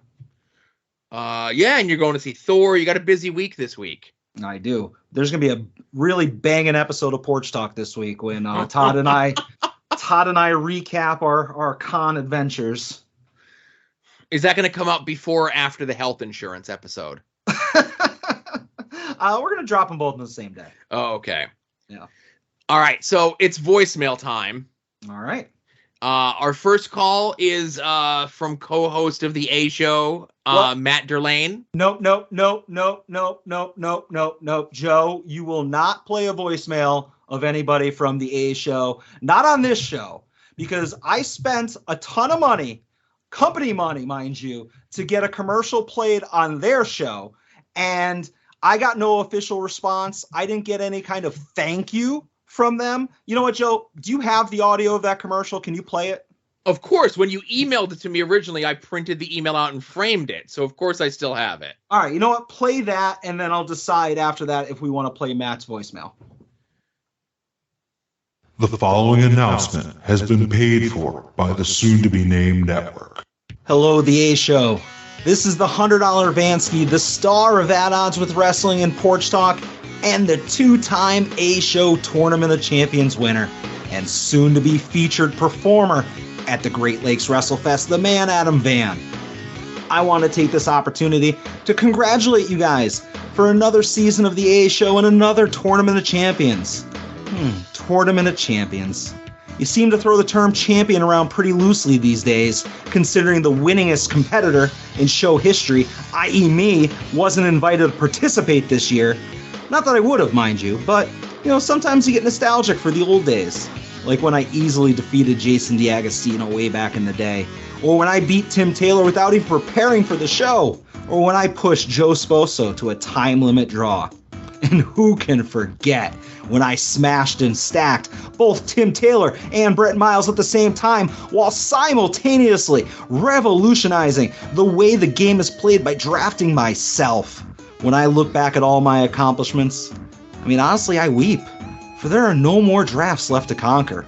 Yeah, and you're going to see Thor. You got a busy week this week. I do. There's going to be a really banging episode of Porch Talk this week when Todd and I recap our con adventures. Is that going to come out before or after the health insurance episode? We're going to drop them both on the same day. Oh, okay. Yeah. All right, so it's voicemail time. All right. Our first call is from co-host of the A Show, Matt Derlane. Nope. Joe, you will not play a voicemail of anybody from the A Show. Not on this show, because I spent a ton of money, company money, mind you, to get a commercial played on their show, and I got no official response. I didn't get any kind of thank you from them. You know what, Joe? Do you have the audio of that commercial? Can you play it? Of course. When you emailed it to me originally, I printed the email out and framed it. So, of course, I still have it. All right. You know what? Play that, and then I'll decide after that if we want to play Matt's voicemail. The following announcement has been paid for by the soon-to-be-named network. Hello, the A Show. This is the $100 Vansky, the star of At Odds with Wrestling and Porch Talk, and the two-time A Show Tournament of Champions winner, and soon-to-be featured performer at the Great Lakes WrestleFest, the man Adam Van. I want to take this opportunity to congratulate you guys for another season of the A Show and another Tournament of Champions. Tournament of Champions. You seem to throw the term champion around pretty loosely these days, considering the winningest competitor in show history, i.e. me, wasn't invited to participate this year. Not that I would have, mind you, but, you know, sometimes you get nostalgic for the old days. Like when I easily defeated Jason D'Agostino way back in the day. Or when I beat Tim Taylor without even preparing for the show. Or when I pushed Joe Sposo to a time limit draw. And who can forget when I smashed and stacked both Tim Taylor and Brett Miles at the same time while simultaneously revolutionizing the way the game is played by drafting myself. When I look back at all my accomplishments, I mean, honestly, I weep, for there are no more drafts left to conquer.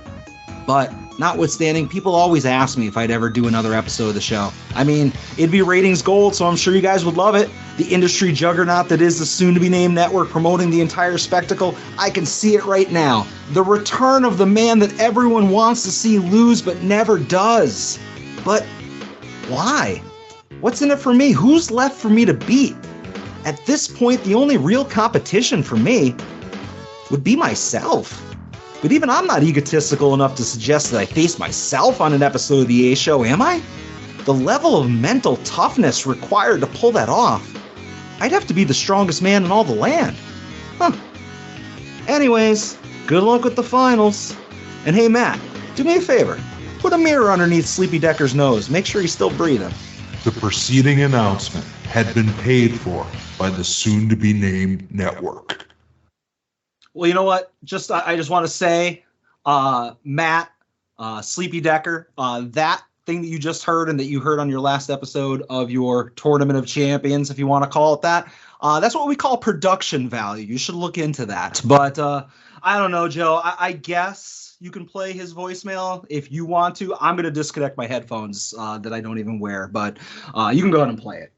But notwithstanding, people always ask me if I'd ever do another episode of the show. I mean, it'd be ratings gold, so I'm sure you guys would love it. The industry juggernaut that is the soon-to-be-named network promoting the entire spectacle, I can see it right now. The return of the man that everyone wants to see lose but never does. But why? What's in it for me? Who's left for me to beat? At this point, the only real competition for me would be myself. But even I'm not egotistical enough to suggest that I face myself on an episode of the A Show, am I? The level of mental toughness required to pull that off, I'd have to be the strongest man in all the land. Huh. Anyways, good luck with the finals. And hey, Matt, do me a favor. Put a mirror underneath Sleepy Decker's nose. Make sure he's still breathing. The preceding announcement had been paid for by the soon-to-be-named network. Well, you know what? I just want to say, Matt, Sleepy Decker, that thing that you just heard and that you heard on your last episode of your Tournament of Champions, if you want to call it that, that's what we call production value. You should look into that. But I don't know, Joe. I guess you can play his voicemail if you want to. I'm going to disconnect my headphones that I don't even wear, but you can go ahead and play it.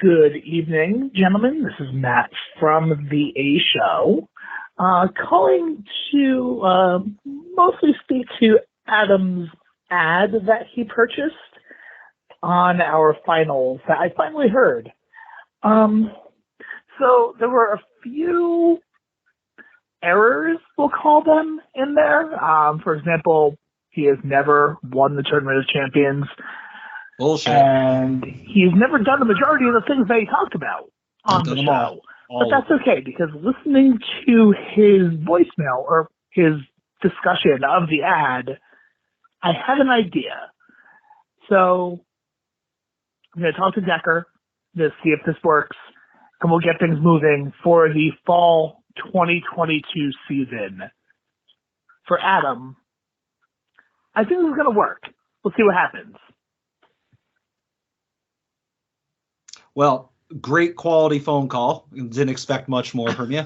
Good evening, gentlemen. This is Matt from the A Show, calling to mostly speak to Adam's ad that he purchased on our finals that I finally heard. So there were a few errors, we'll call them, in there. For example, he has never won the Tournament of Champions. Bullshit. And he's never done the majority of the things that he talked about on the show. But that's okay, because listening to his voicemail or his discussion of the ad, I have an idea. So I'm going to talk to Decker to see if this works, and we'll get things moving for the fall 2022 season. For Adam, I think this is going to work. We'll see what happens. Well, great quality phone call. Didn't expect much more from you.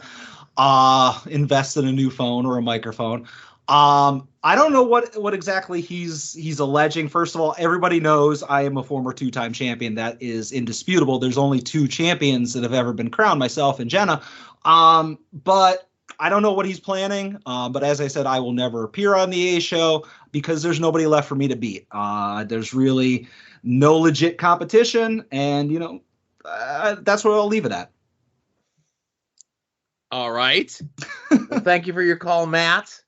Invest in a new phone or a microphone. I don't know what exactly he's alleging. First of all, everybody knows I am a former two-time champion. That is indisputable. There's only two champions that have ever been crowned, myself and Jenna. But I don't know what he's planning. But as I said, I will never appear on the A Show because there's nobody left for me to beat. There's really no legit competition, and that's where I'll leave it at. All right. Well, thank you for your call, Matt.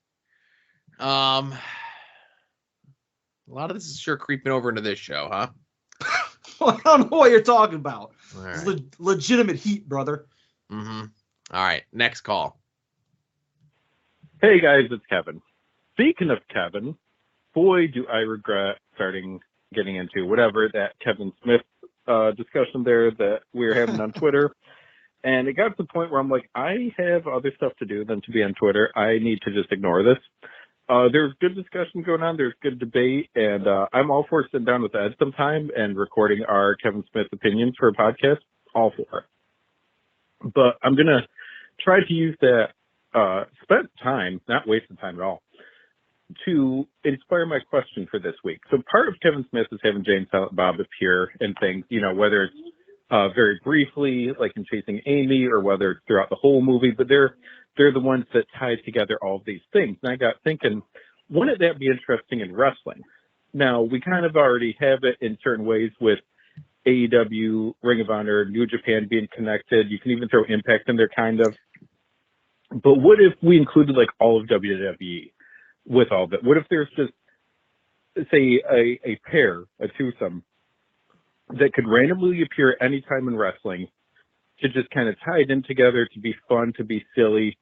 A lot of this is sure creeping over into this show, huh? I don't know what you're talking about. All It's right. legitimate heat, brother. Mm-hmm. All right. Next call. Hey guys, it's Kevin. Speaking of Kevin, boy, do I regret getting into whatever that Kevin Smith discussion there that we were having on Twitter. And it got to the point where I'm like, I have other stuff to do than to be on Twitter. I need to just ignore this. There's good discussion going on. There's good debate. And I'm all for sitting down with Ed sometime and recording our Kevin Smith opinions for a podcast. All for it. But I'm going to try to use that spent time, not wasted time at all, to inspire my question for this week. So part of Kevin Smith is having Jane Silent Bob appear in things, whether it's very briefly, like in Chasing Amy, or whether it's throughout the whole movie, but they're the ones that tie together all of these things. And I got thinking, wouldn't that be interesting in wrestling? Now, we kind of already have it in certain ways with AEW, Ring of Honor, New Japan being connected. You can even throw Impact in there, kind of. But what if we included like all of WWE with all of it? What if there's just, say, a pair, a twosome, that could randomly appear anytime in wrestling to just kind of tie it in together, to be fun, to be silly,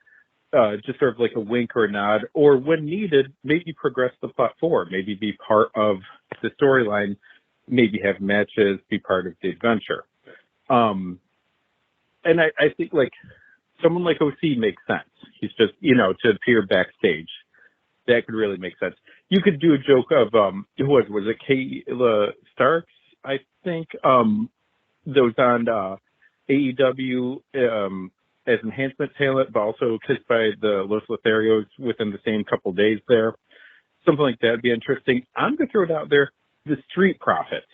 just sort of like a wink or a nod, or when needed, maybe progress the plot forward, maybe be part of the storyline maybe have matches, be part of the adventure. And I think like someone like OC makes sense. He's just, to appear backstage. That could really make sense. You could do a joke of, who was it Kayla Starks, I think, that was on AEW as enhancement talent, but also kissed by the Los Lotharios within the same couple days there. Something like that would be interesting. I'm going to throw it out there. The Street Profits.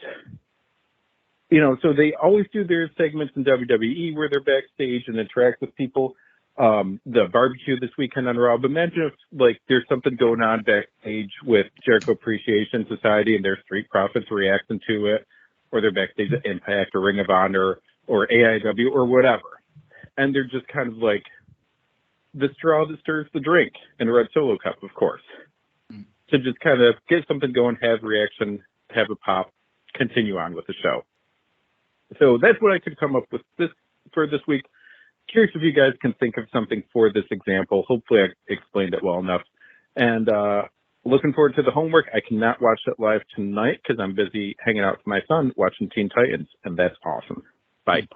So they always do their segments in WWE where they're backstage and interact with people. The barbecue this weekend on Raw. But imagine if, like, there's something going on backstage with Jericho Appreciation Society and their Street Profits reacting to it, or they're backstage at Impact or Ring of Honor or AIW or whatever. And they're just kind of like the straw that stirs the drink in a red Solo cup, of course. To just kind of get something going, have reaction, have a pop, continue on with the show. So that's what I could come up with for this week. Curious if you guys can think of something for this example. Hopefully I explained it well enough. And looking forward to the homework. I cannot watch it live tonight because I'm busy hanging out with my son watching Teen Titans, and that's awesome. Bye.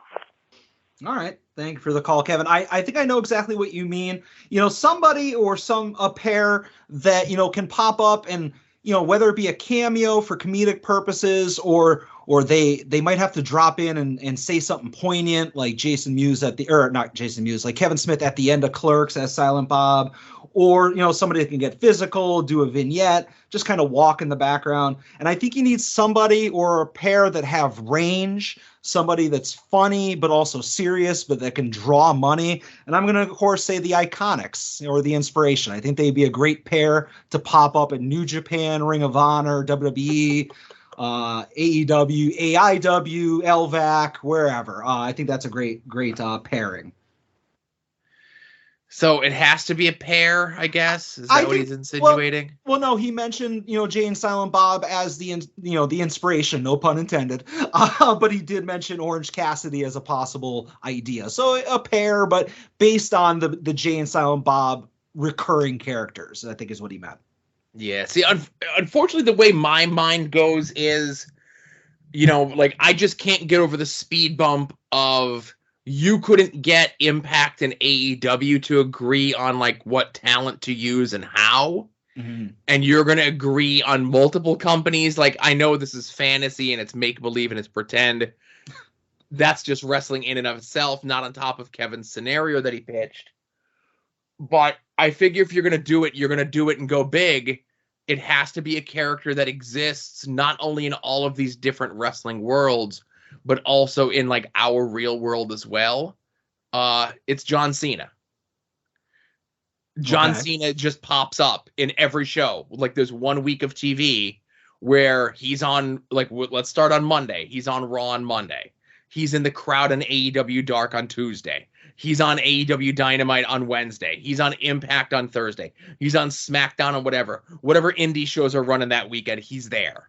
All right. Thank you for the call, Kevin. I think I know exactly what you mean. Somebody or a pair that, can pop up and, whether it be a cameo for comedic purposes or they might have to drop in and say something poignant like like Kevin Smith at the end of Clerks as Silent Bob, or, somebody that can get physical, do a vignette, just kind of walk in the background. And I think you need somebody or a pair that have range, somebody that's funny but also serious, but that can draw money. And I'm going to, of course, say the Iconics or the Inspiration. I think they'd be a great pair to pop up at New Japan, Ring of Honor, WWE, AEW, AIW, LVAC, wherever. I think that's a great pairing. So it has to be a pair, I guess. Is that what he's insinuating? Well, no, he mentioned, Jay and Silent Bob as the inspiration, no pun intended. But he did mention Orange Cassidy as a possible idea. So a pair, but based on the Jay and Silent Bob recurring characters, I think is what he meant. Yeah. See, unfortunately, the way my mind goes is, I just can't get over the speed bump of you couldn't get Impact and AEW to agree on what talent to use and how. Mm-hmm. And you're going to agree on multiple companies. I know this is fantasy and it's make-believe and it's pretend. That's just wrestling in and of itself, not on top of Kevin's scenario that he pitched. But I figure if you're going to do it, you're going to do it and go big. It has to be a character that exists not only in all of these different wrestling worlds, but also in our real world as well. It's John Cena. John Cena just pops up in every show. There's 1 week of TV where he's on, let's start on Monday. He's on Raw on Monday. He's in the crowd on AEW Dark on Tuesday. He's on AEW Dynamite on Wednesday. He's on Impact on Thursday. He's on SmackDown on whatever indie shows are running that weekend. He's there.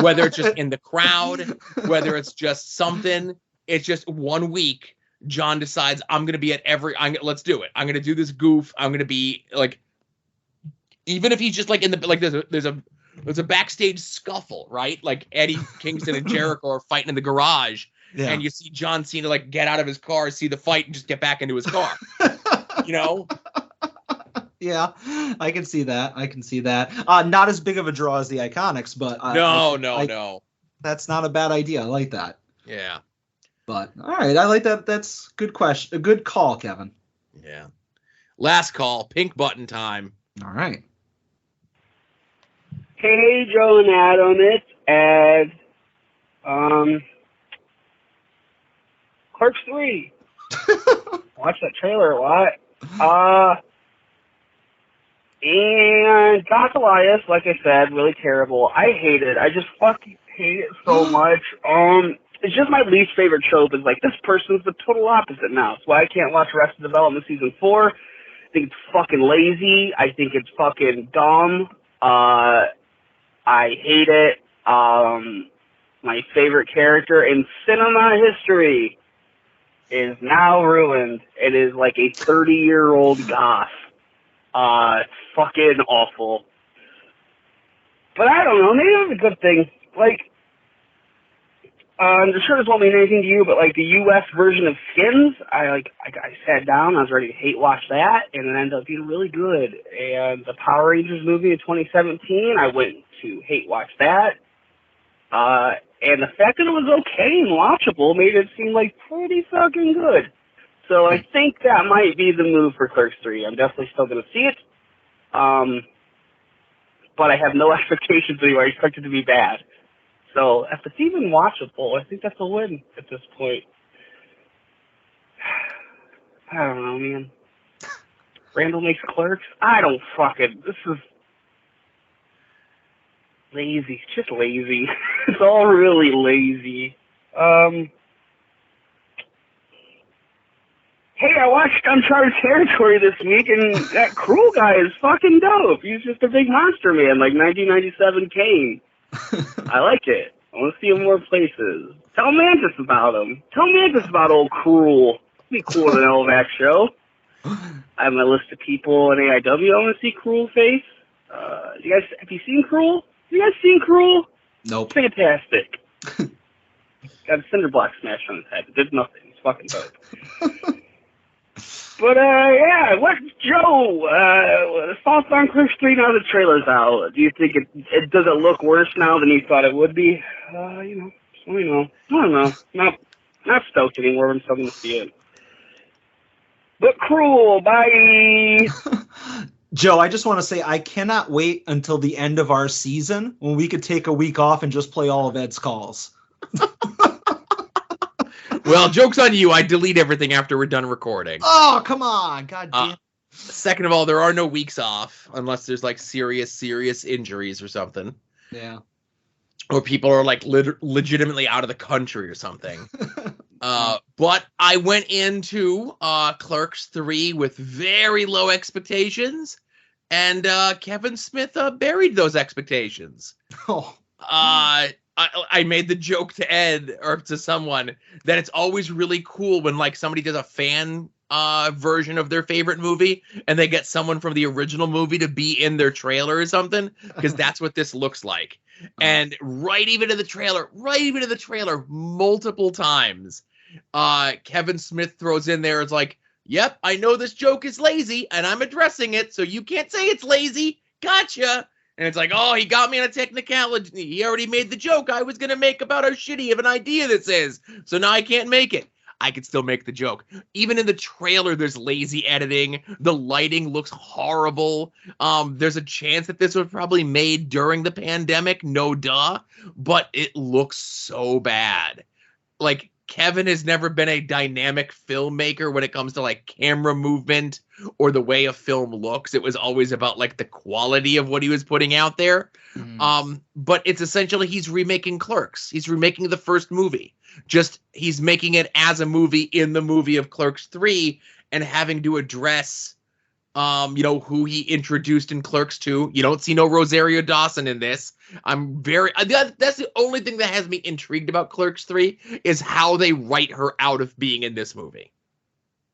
Whether it's just in the crowd, whether it's just something, it's just 1 week. John decides I'm going to be at let's do it. I'm going to do this goof. I'm going to be even if he's just in the, there's a backstage scuffle, right? Eddie Kingston and Jericho are fighting in the garage. Yeah. And you see John Cena get out of his car, see the fight, and just get back into his car. Yeah, I can see that. Not as big of a draw as the Iconics, but no. That's not a bad idea. I like that. Yeah. But all right, I like that. That's good question. A good call, Kevin. Yeah. Last call, pink button time. All right. Hey, Joe and Adam, it's Ed. Clerks 3. Watch that trailer a lot. And Goth Elias, like I said, really terrible. I hate it. I just fucking hate it so much. It's just my least favorite trope is this person's the total opposite now. That's why I can't watch Arrested Development Season 4. I think it's fucking lazy. I think it's fucking dumb. I hate it. My favorite character in cinema history is now ruined. It is a 30-year-old goth. It's fucking awful. But I don't know, maybe that's a good thing. Like, I'm sure this won't mean anything to you, but like the U.S. version of Skins, I sat down, I was ready to hate watch that, and it ended up being really good. And the Power Rangers movie in 2017, I went to hate watch that. And the fact that it was okay and watchable made it seem like pretty fucking good. So I think that might be the move for Clerks 3. I'm definitely still going to see it. But I have no expectations anymore. I expect it to be bad. So if it's even watchable, I think that's a win at this point. I don't know, man. Randall makes Clerks? I don't fucking... This is... lazy. It's just lazy. It's all really lazy. Hey, I watched Uncharted Territory this week, and that Cruel guy is fucking dope. He's just a big monster man, like 1997 Kane. I like it. I want to see him more places. Tell Mantis about him. Tell Mantis about old Cruel. It'd be cool in an LVAC show. I have my list of people in AIW I want to see Cruel face. Have you seen Cruel? Have you guys seen Cruel? Nope. Fantastic. Got a cinder block smashed on his head. It did nothing. It's fucking dope. But, yeah, what, Joe, thoughts on Clerks 3 now the trailer's out? Do you think does it look worse now than you thought it would be? Let me know. I don't know. Not stoked anymore. I'm still going to see it. But Cruel, bye! Joe, I just want to say I cannot wait until the end of our season when we could take a week off and just play all of Ed's calls. Well, joke's on you. I delete everything after we're done recording. Oh, come on. God damn. Second of all, there are no weeks off unless there's like serious injuries or something. Yeah. Or people are like legitimately out of the country or something. But I went into Clerks 3 with very low expectations, and Kevin Smith buried those expectations. Oh. I made the joke to Ed or to someone that it's always really cool when like somebody does a fan version of their favorite movie and they get someone from the original movie to be in their trailer or something, because that's what this looks like. And right even to the trailer, multiple times, Kevin Smith throws in there, it's like, yep, I know this joke is lazy and I'm addressing it, so you can't say it's lazy. Gotcha. And it's like, oh, he got me on a technicality. He already made the joke I was going to make about how shitty of an idea this is. So now I can't make it. I could still make the joke. Even in the trailer, there's lazy editing. The lighting looks horrible. There's a chance that this was probably made during the pandemic. No duh. But it looks so bad. Like, Kevin has never been a dynamic filmmaker when it comes to like camera movement or the way a film looks. It was always about like the quality of what he was putting out there. But it's essentially he's remaking Clerks. He's remaking the first movie. Just he's making it as a movie in the movie of Clerks 3 and having to address who he introduced in Clerks 2. You don't see no Rosario Dawson in this. That's the only thing that has me intrigued about Clerks 3 is how they write her out of being in this movie.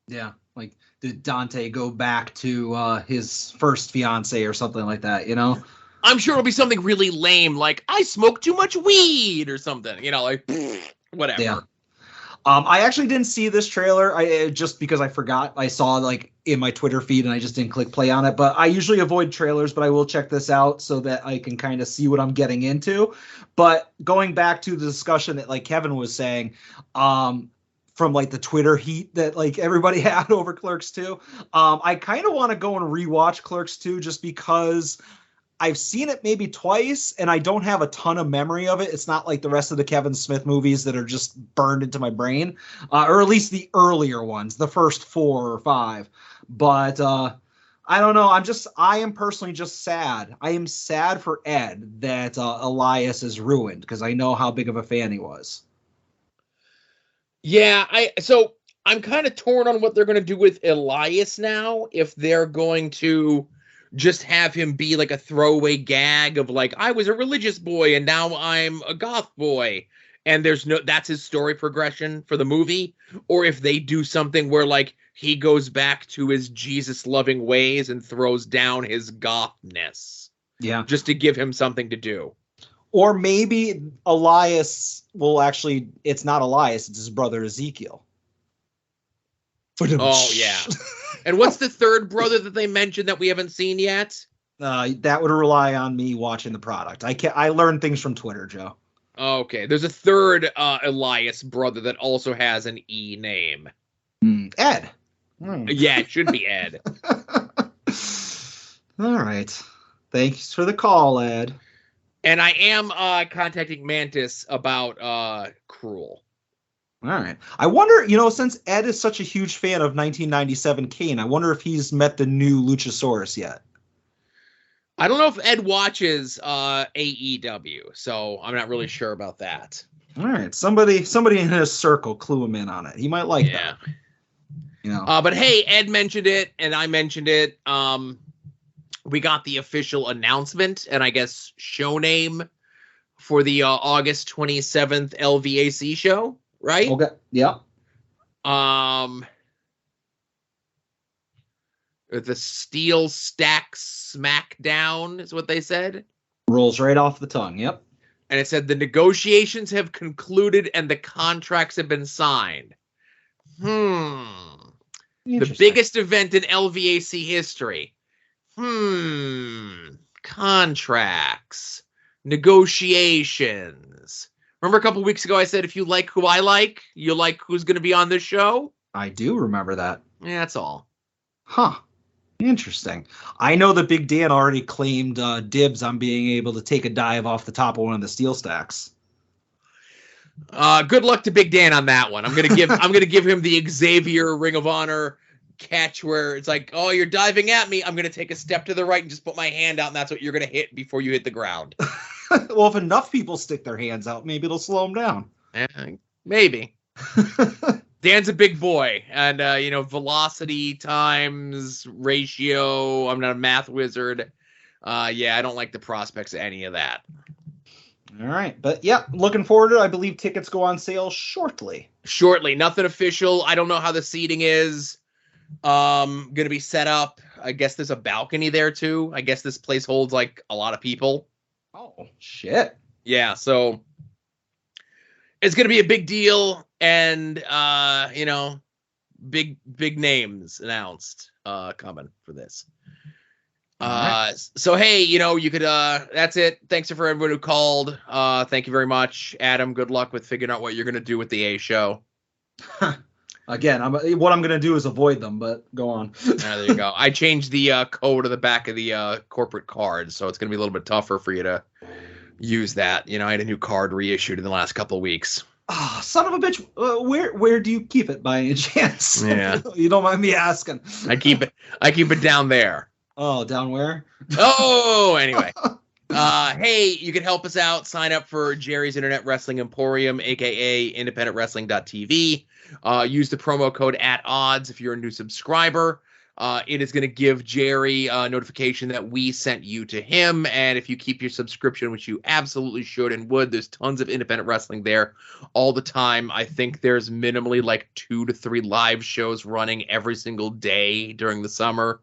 Yeah, like did Dante go back to his first fiance or something like that, you know? I'm sure it'll be something really lame, like I smoked too much weed or something, like whatever. Yeah. I actually didn't see this trailer. Just because I forgot. I saw like in my Twitter feed and I just didn't click play on it. But I usually avoid trailers, but I will check this out so that I can kind of see what I'm getting into. But going back to the discussion that like Kevin was saying, from like the Twitter heat that like everybody had over Clerks 2, I kind of want to go and rewatch Clerks 2 just because I've seen it maybe twice, and I don't have a ton of memory of it. It's not like the rest of the Kevin Smith movies that are just burned into my brain, or at least the earlier ones, the first 4 or 5. But I don't know. I am personally just sad. I am sad for Ed that Elias is ruined because I know how big of a fan he was. Yeah, so I'm kind of torn on what they're going to do with Elias now, if they're going to just have him be like a throwaway gag of like, I was a religious boy and now I'm a goth boy. And that's his story progression for the movie. Or if they do something where like he goes back to his Jesus loving ways and throws down his gothness. Yeah. just to give him something to do. Or maybe Elias will actually, it's not Elias, it's his brother Ezekiel. Oh, yeah. And what's the third brother that they mentioned that we haven't seen yet? That would rely on me watching the product. I learned things from Twitter, Joe. Okay, there's a third Elias brother that also has an E name. Ed. Yeah, it should be Ed. All right. Thanks for the call, Ed. And I am contacting Mantis about Cruel. All right. I wonder, since Ed is such a huge fan of 1997 Kane, I wonder if he's met the new Luchasaurus yet. I don't know if Ed watches AEW, so I'm not really sure about that. All right. Somebody in his circle clue him in on it. He might like that. But hey, Ed mentioned it, and I mentioned it. We got the official announcement, and I guess show name for the August 27th LVAC show, right? Okay. Yeah. The Steel Stack Smackdown is what they said. Rolls right off the tongue. Yep. And it said the negotiations have concluded and the contracts have been signed. The biggest event in LVAC history. Contracts. Negotiations. Remember a couple weeks ago I said if you like who I like, you like who's going to be on this show? I do remember that. Yeah, that's all. Huh. Interesting. I know that Big Dan already claimed dibs on being able to take a dive off the top of one of the steel stacks. Good luck to Big Dan on that one. I'm gonna give him the Xavier Ring of Honor catch where it's like, oh, you're diving at me. I'm gonna take a step to the right and just put my hand out, and that's what you're gonna hit before you hit the ground. Well, if enough people stick their hands out, maybe it'll slow them down. Maybe. Dan's a big boy, and velocity times ratio. I'm not a math wizard. I don't like the prospects of any of that. All right, but yeah, looking forward to it. I believe tickets go on sale shortly. Nothing official. I don't know how the seating is gonna be set up. I guess there's a balcony there too. I guess this place holds like a lot of people. Oh shit. Yeah, so it's gonna be a big deal, and big names announced coming for this. Right. So hey, you could that's it. Thanks for everyone who called. Thank you very much, Adam. Good luck with figuring out what you're gonna do with the A show. Again, what I'm gonna do is avoid them, but go on. There you go. I changed the code to the back of the corporate card, so it's gonna be a little bit tougher for you to use that. I had a new card reissued in the last couple of weeks. Oh, son of a bitch! Where do you keep it by any chance? Yeah, you don't mind me asking. I keep it down there. Oh, down where? Oh, anyway. Hey, you can help us out. Sign up for Jerry's Internet Wrestling Emporium, aka independentwrestling.tv. Use the promo code @odds if you're a new subscriber. It is going to give Jerry a notification that we sent you to him. And if you keep your subscription, which you absolutely should and would, there's tons of independent wrestling there all the time. I think there's minimally like 2 to 3 live shows running every single day during the summer.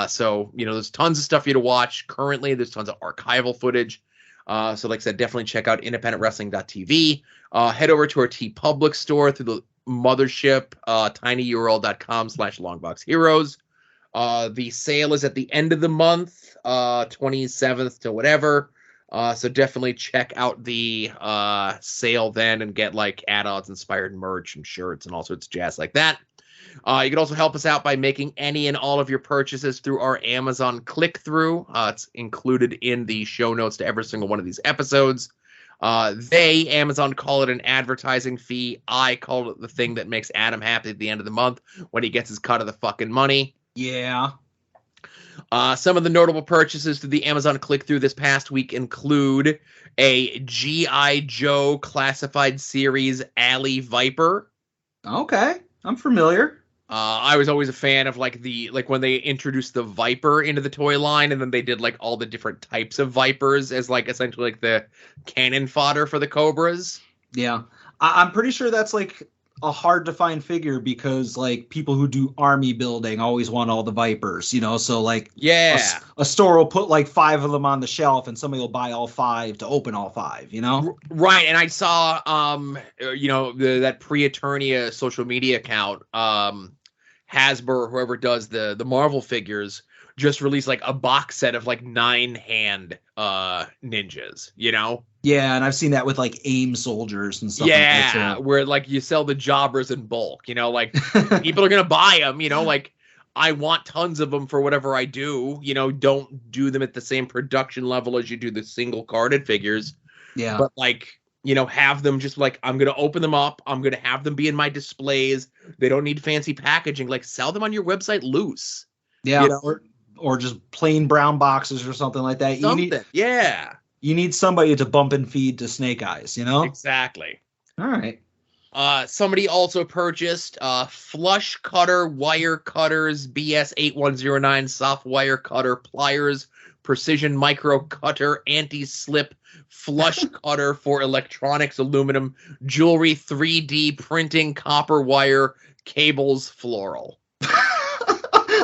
So there's tons of stuff for you to watch currently. There's tons of archival footage. So like I said, definitely check out independentwrestling.tv. Head over to our TeePublic store through the mothership, tinyurl.com/longboxheroes. The sale is at the end of the month, 27th to whatever. So definitely check out the sale then and get like add-ons inspired merch and shirts and all sorts of jazz like that. You can also help us out by making any and all of your purchases through our Amazon click-through. It's included in the show notes to every single one of these episodes. Amazon call it an advertising fee. I call it the thing that makes Adam happy at the end of the month when he gets his cut of the fucking money. Yeah. Some of the notable purchases through the Amazon click-through this past week include a G.I. Joe Classified Series Alley Viper. Okay, I'm familiar. I was always a fan of like when they introduced the Viper into the toy line, and then they did like all the different types of Vipers as like essentially like the cannon fodder for the Cobras. Yeah, I'm pretty sure that's like a hard to find figure because like people who do army building always want all the Vipers, you know, so like a store will put like 5 of them on the shelf and somebody will buy all 5 to open all 5, you know. Right. And I saw you know, that Pre-Eternia social media account, Hasbro, whoever does the Marvel figures, just released like a box set of like 9 hand ninjas, you know. Yeah, and I've seen that with like AIM soldiers and stuff. Yeah, like that, where like you sell the jobbers in bulk, you know, like people are gonna buy them, you know, like I want tons of them for whatever I do, you know. Don't do them at the same production level as you do the single carded figures. Yeah, but like, you know, have them just like, I'm gonna open them up, I'm gonna have them be in my displays. They don't need fancy packaging. Like, sell them on your website loose. Yeah, you know? or just plain brown boxes or something like that. You need somebody to bump and feed to Snake Eyes, you know? Exactly. All right. Somebody also purchased flush cutter, wire cutters, BS8109 soft wire cutter, pliers, precision micro cutter, anti-slip flush cutter for electronics, aluminum, jewelry, 3D printing, copper wire, cables, floral.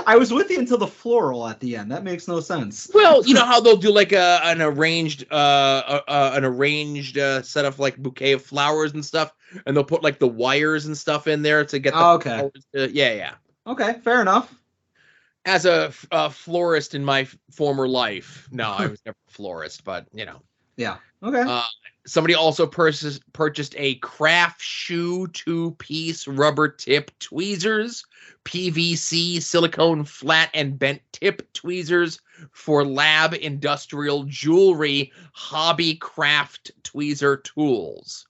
I was with you until the floral at the end. That makes no sense. Well, you know how they'll do like an arranged set of like bouquet of flowers and stuff, and they'll put like the wires and stuff in there to get the flowers to, yeah. Okay, fair enough. As a florist in my former life, no, I was never a florist, but you know. Yeah. Okay. Somebody also purchased a craft shoe 2-piece rubber tip tweezers, PVC silicone flat and bent tip tweezers for lab industrial jewelry hobby craft tweezer tools.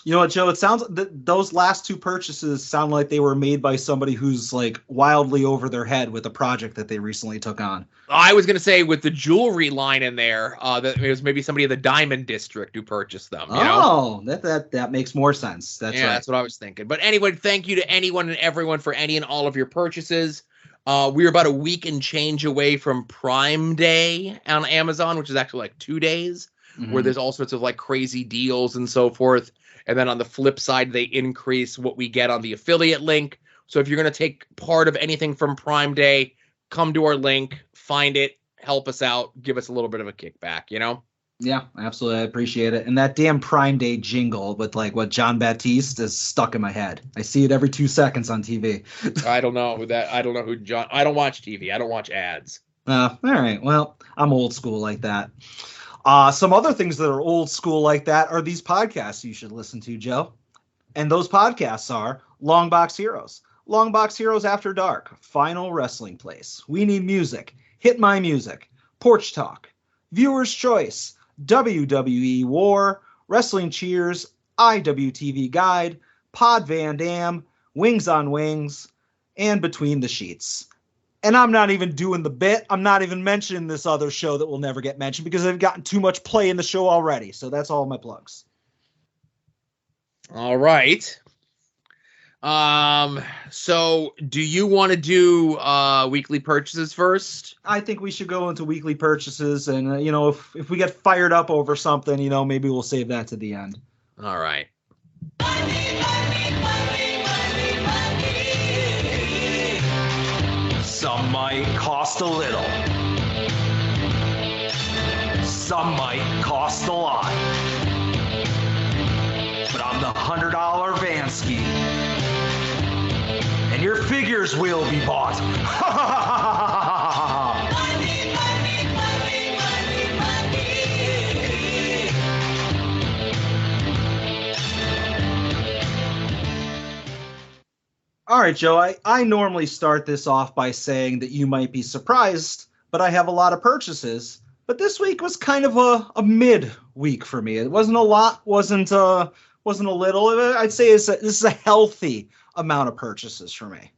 You know what, Joe? It sounds those last 2 purchases sound like they were made by somebody who's like wildly over their head with a project that they recently took on. I was going to say with the jewelry line in there, that it was maybe somebody in the Diamond District who purchased them. You know? That makes more sense. That's right. That's what I was thinking. But anyway, thank you to anyone and everyone for any and all of your purchases. We're about a week and change away from Prime Day on Amazon, which is actually like 2 days, where there's all sorts of like crazy deals and so forth. And then on the flip side, they increase what we get on the affiliate link. So if you're going to take part of anything from Prime Day, come to our link, find it, help us out, give us a little bit of a kickback, you know? Yeah, absolutely. I appreciate it. And that damn Prime Day jingle with like what John Baptiste is stuck in my head. I see it every 2 seconds on TV. I don't know who John. I don't watch TV. I don't watch ads. All right. Well, I'm old school like that. Some other things that are old school like that are these podcasts you should listen to, Joe. And those podcasts are Longbox Heroes, Longbox Heroes After Dark, Final Wrestling Place, We Need Music, Hit My Music, Porch Talk, Viewer's Choice, WWE War, Wrestling Cheers, IWTV Guide, Pod Van Dam, Wings on Wings, and Between the Sheets. And I'm not even doing the bit. I'm not even mentioning this other show that will never get mentioned because they've gotten too much play in the show already. So that's all my plugs. All right. So do you want to do weekly purchases first? I think we should go into weekly purchases. And, you know, if we get fired up over something, you know, maybe we'll save that to the end. All right. Some might cost a little. Some might cost a lot. But I'm the $100 Vansky. And your figures will be bought. All right, Joe, I normally start this off by saying that you might be surprised, but I have a lot of purchases. But this week was kind of a mid week for me. It wasn't a lot, wasn't a little. I'd say this is a healthy amount of purchases for me.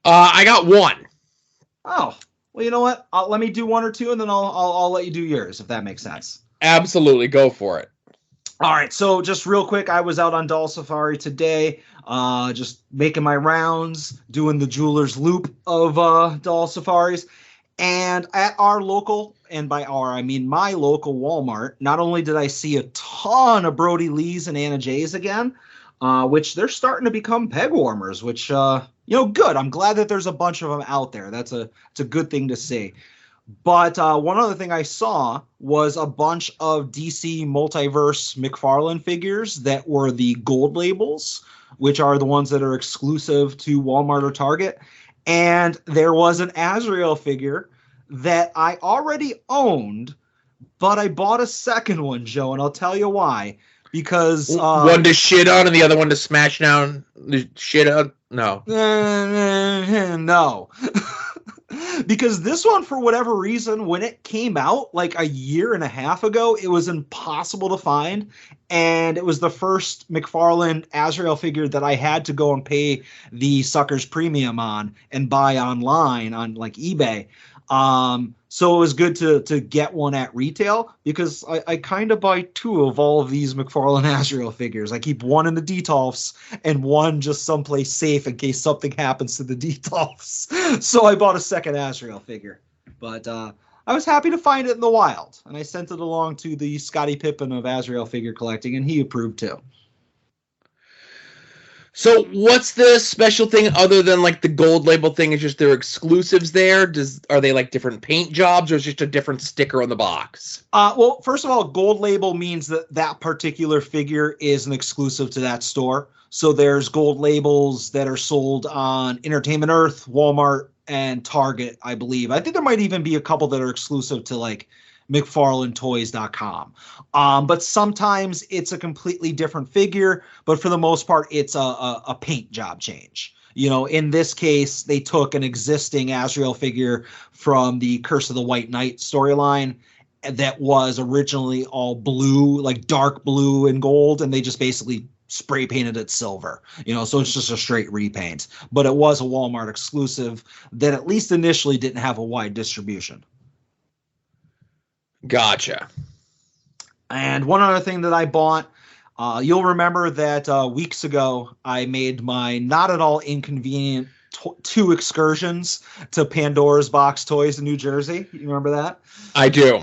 I got one. Oh, well, you know what? Let me do 1 or 2, and then I'll let you do yours, if that makes sense. Absolutely, go for it. All right, so just real quick, I was out on Doll Safari today, just making my rounds, doing the jeweler's loop of Doll Safaris. And at our local, and by our, I mean my local Walmart, not only did I see a ton of Brody Lees and Anna Jays again, which they're starting to become peg warmers, which, good. I'm glad that there's a bunch of them out there. It's a good thing to see. But one other thing I saw was a bunch of DC Multiverse McFarlane figures that were the gold labels, which are the ones that are exclusive to Walmart or Target. And there was an Azrael figure that I already owned, but I bought a second one, Joe, and I'll tell you why. Because one to shit on and the other one to smash down the shit on? No. No. Because this one, for whatever reason, when it came out like a year and a half ago, it was impossible to find. And it was the first McFarlane Azrael figure that I had to go and pay the sucker's premium on and buy online on like eBay. So it was good to get one at retail, because I kind of buy two of all of these McFarlane Azrael figures. I keep one in the Detolfs and one just someplace safe in case something happens to the Detolfs. So I bought a second Azrael figure. But I was happy to find it in the wild, and I sent it along to the Scottie Pippen of Azrael figure collecting, and he approved too. So what's the special thing other than like the gold label thing? Is just their exclusives there? Are they like different paint jobs, or is it just a different sticker on the box? Well, first of all, gold label means that particular figure is an exclusive to that store. So there's gold labels that are sold on Entertainment Earth, Walmart, and Target, I believe. I think there might even be a couple that are exclusive to like McFarlanetoys.com. But sometimes it's a completely different figure, but for the most part, it's a paint job change. In this case, they took an existing Azrael figure from the Curse of the White Knight storyline that was originally all blue, like dark blue and gold, and they just basically spray painted it silver, so it's just a straight repaint. But it was a Walmart exclusive that at least initially didn't have a wide distribution. Gotcha. And one other thing that I bought, you'll remember that weeks ago I made my not at all inconvenient 2 excursions to Pandora's Box Toys in New Jersey. You remember that? I do.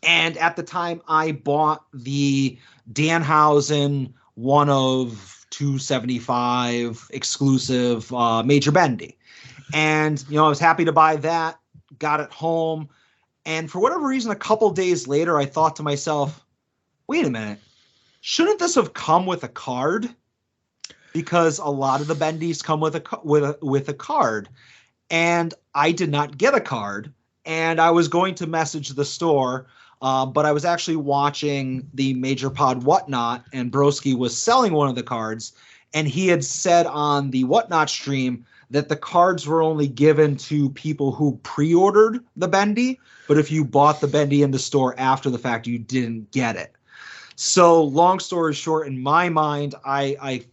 And at the time I bought the Danhausen 1 of 275 exclusive Major Bendy. And, I was happy to buy that, got it home. And for whatever reason, a couple days later, I thought to myself, wait a minute, shouldn't this have come with a card? Because a lot of the Bendies come with a card. And I did not get a card. And I was going to message the store, but I was actually watching the Major Pod Whatnot, and Broski was selling one of the cards. And he had said on the Whatnot stream that the cards were only given to people who pre-ordered the Bendy, but if you bought the Bendy in the store after the fact, you didn't get it. So long story short, in my mind, I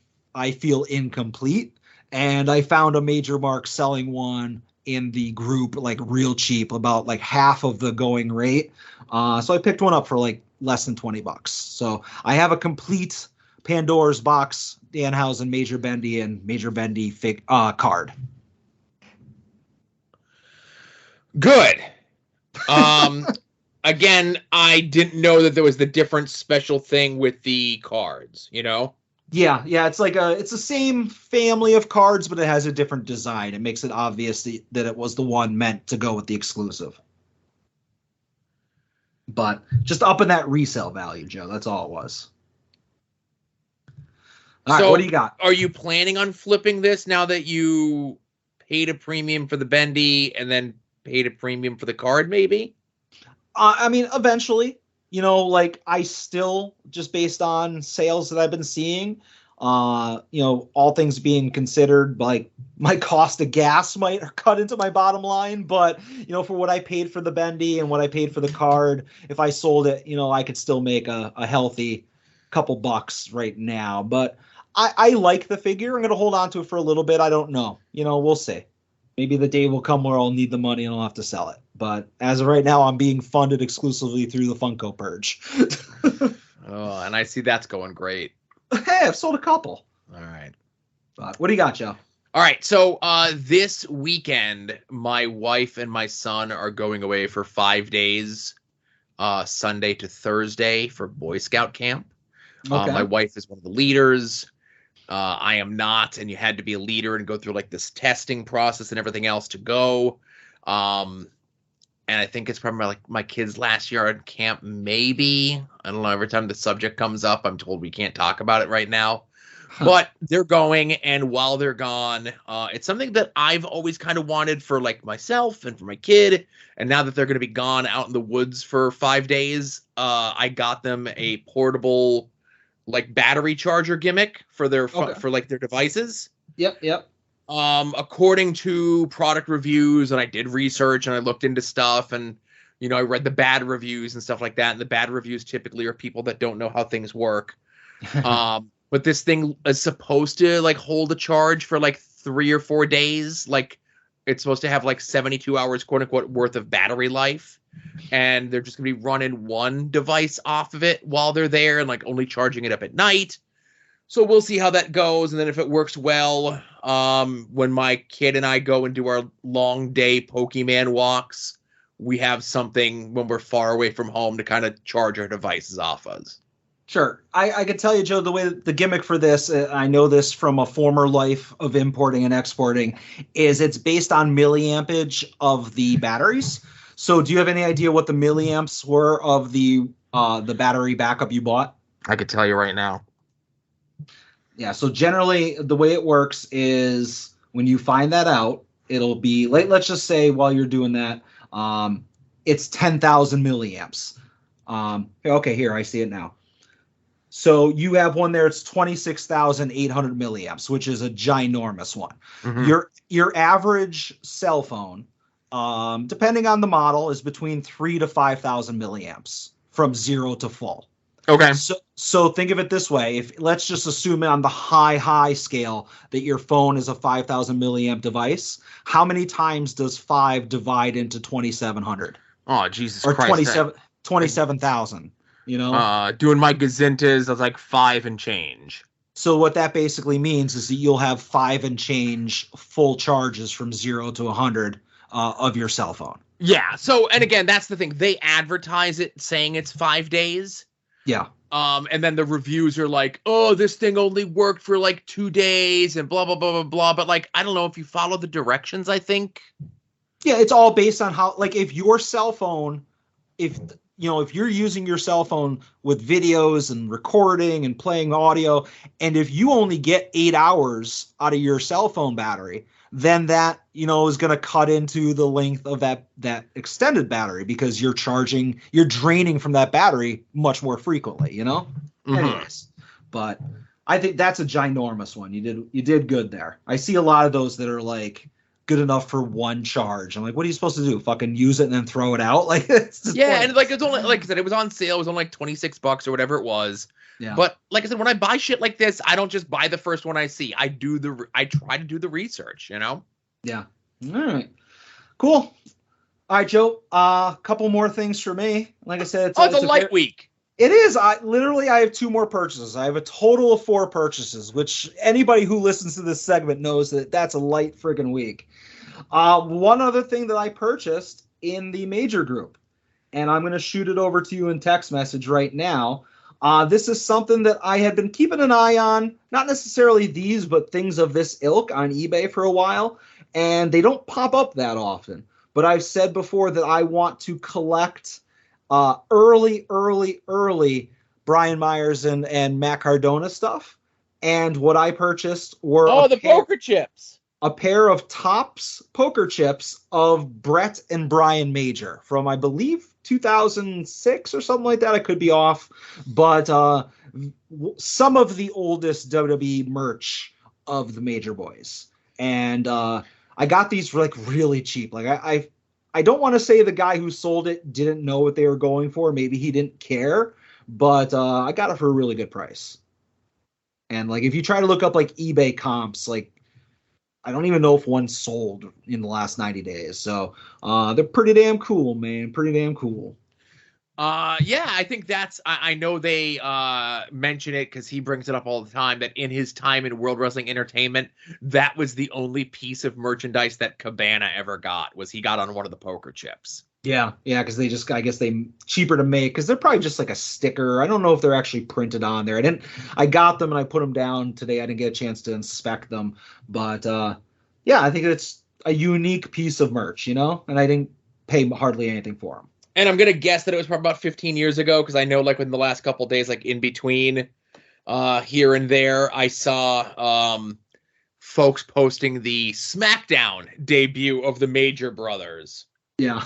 feel incomplete, and I found a Major Mark selling one in the group like real cheap, about like half of the going rate. So I picked one up for like less than $20. So I have a complete Pandora's Box Danhausen Major Bendy and Major Bendy card. Good. Again, I didn't know that there was the different special thing with the cards, Yeah, it's like it's the same family of cards, but it has a different design. It makes it obvious that it was the one meant to go with the exclusive. But just up in that resale value, Joe. That's all it was. All right, what do you got? Are you planning on flipping this now that you paid a premium for the Bendy and then paid a premium for the card, maybe? I mean, eventually, like I still, just based on sales that I've been seeing, all things being considered, like my cost of gas might cut into my bottom line. But, for what I paid for the Bendy and what I paid for the card, if I sold it, I could still make a healthy couple bucks right now. But I like the figure. I'm going to hold on to it for a little bit. I don't know. We'll see. Maybe the day will come where I'll need the money and I'll have to sell it. But as of right now, I'm being funded exclusively through the Funko Purge. Oh, and I see that's going great. Hey, I've sold a couple. All right. But what do you got, Joe? All right. So this weekend, my wife and my son are going away for 5 days, Sunday to Thursday, for Boy Scout camp. Okay. My wife is one of the leaders. I am not, and you had to be a leader and go through like this testing process and everything else to go. And I think it's probably like my kids last year at camp, maybe. I don't know. Every time the subject comes up, I'm told we can't talk about it right now. But they're going, and while they're gone, it's something that I've always kind of wanted for like myself and for my kid. And now that they're going to be gone out in the woods for 5 days, I got them a portable like battery charger gimmick for their for like their devices. Yep. According to product reviews, and I did research and I looked into stuff, and I read the bad reviews and stuff like that. And the bad reviews typically are people that don't know how things work. But this thing is supposed to like hold a charge for like 3 or 4 days. Like it's supposed to have like 72 hours, quote unquote, worth of battery life. And they're just gonna be running one device off of it while they're there and like only charging it up at night. So we'll see how that goes. And then if it works well, when my kid and I go and do our long day Pokemon walks, we have something when we're far away from home to kind of charge our devices off us. Sure. I can tell you, Joe, the way that the gimmick for this, I know this from a former life of importing and exporting, is it's based on milliampage of the batteries. So do you have any idea what the milliamps were of the battery backup you bought? I could tell you right now. Yeah, so generally the way it works is when you find that out, it'll be, let's just say while you're doing that, it's 10,000 milliamps. Okay, here, I see it now. So you have one there, it's 26,800 milliamps, which is a ginormous one. Mm-hmm. Your average cell phone, depending on the model, is between 3,000 to 5,000 milliamps from 0 to full. Okay. So think of it this way. Let's just assume on the high scale that your phone is a 5,000 milliamp device. How many times does 5 divide into 2,700? Oh, Jesus or Christ. 27,000, Doing my gazintas, I was like 5 and change. So what that basically means is that you'll have 5 and change full charges from 0 to 100 of your cell phone. Yeah. So, and again, that's the thing. They advertise it saying it's 5 days. Yeah. And then the reviews are like, oh, this thing only worked for like 2 days and blah, blah, blah, blah, blah. But like, I don't know if you follow the directions, I think. Yeah, it's all based on how, like, if your cell phone, if you're using your cell phone with videos and recording and playing audio, and if you only get 8 hours out of your cell phone battery, then that, is going to cut into the length of that extended battery because you're draining from that battery much more frequently, Mm-hmm. Anyways, but I think that's a ginormous one. You did good there. I see a lot of those that are like good enough for one charge. I'm like, what are you supposed to do? Fucking use it and then throw it out? Like, it's just and like it's only, like I said, it was on sale. It was only like $26 or whatever it was. Yeah. But like I said, when I buy shit like this, I don't just buy the first one I see. I try to do the research, Yeah. All right. Cool. All right, Joe. A couple more things for me. Like I said, it's a light week. It is. I have 2 more purchases. I have a total of 4 purchases, which anybody who listens to this segment knows that that's a light friggin' week. One other thing that I purchased in the major group, and I'm going to shoot it over to you in text message right now. This is something that I had been keeping an eye on, not necessarily these, but things of this ilk on eBay for a while, and they don't pop up that often. But I've said before that I want to collect early Brian Myers and Matt Cardona stuff. And what I purchased were poker chips. A pair of Topps poker chips of Brett and Brian Major from, I believe, 2006 or something like that. I could be off. But some of the oldest WWE merch of the Major Boys. And I got these for like really cheap. Like I don't want to say the guy who sold it didn't know what they were going for. Maybe he didn't care. But I got it for a really good price. And like if you try to look up like eBay comps, like I don't even know if one sold in the last 90 days. So they're pretty damn cool, man. Pretty damn cool. I think that's, I know they mention it because he brings it up all the time, that in his time in World Wrestling Entertainment, that was the only piece of merchandise that Cabana ever got, was he got on one of the poker chips. Yeah, because I guess they cheaper to make because they're probably just like a sticker. I don't know if they're actually printed on there. I got them and I put them down today. I didn't get a chance to inspect them, but yeah, I think it's a unique piece of merch, and I didn't pay hardly anything for them. And I'm gonna guess that it was probably about 15 years ago because I know like in the last couple of days, like in between here and there, I saw folks posting the SmackDown debut of the Major Brothers. Yeah.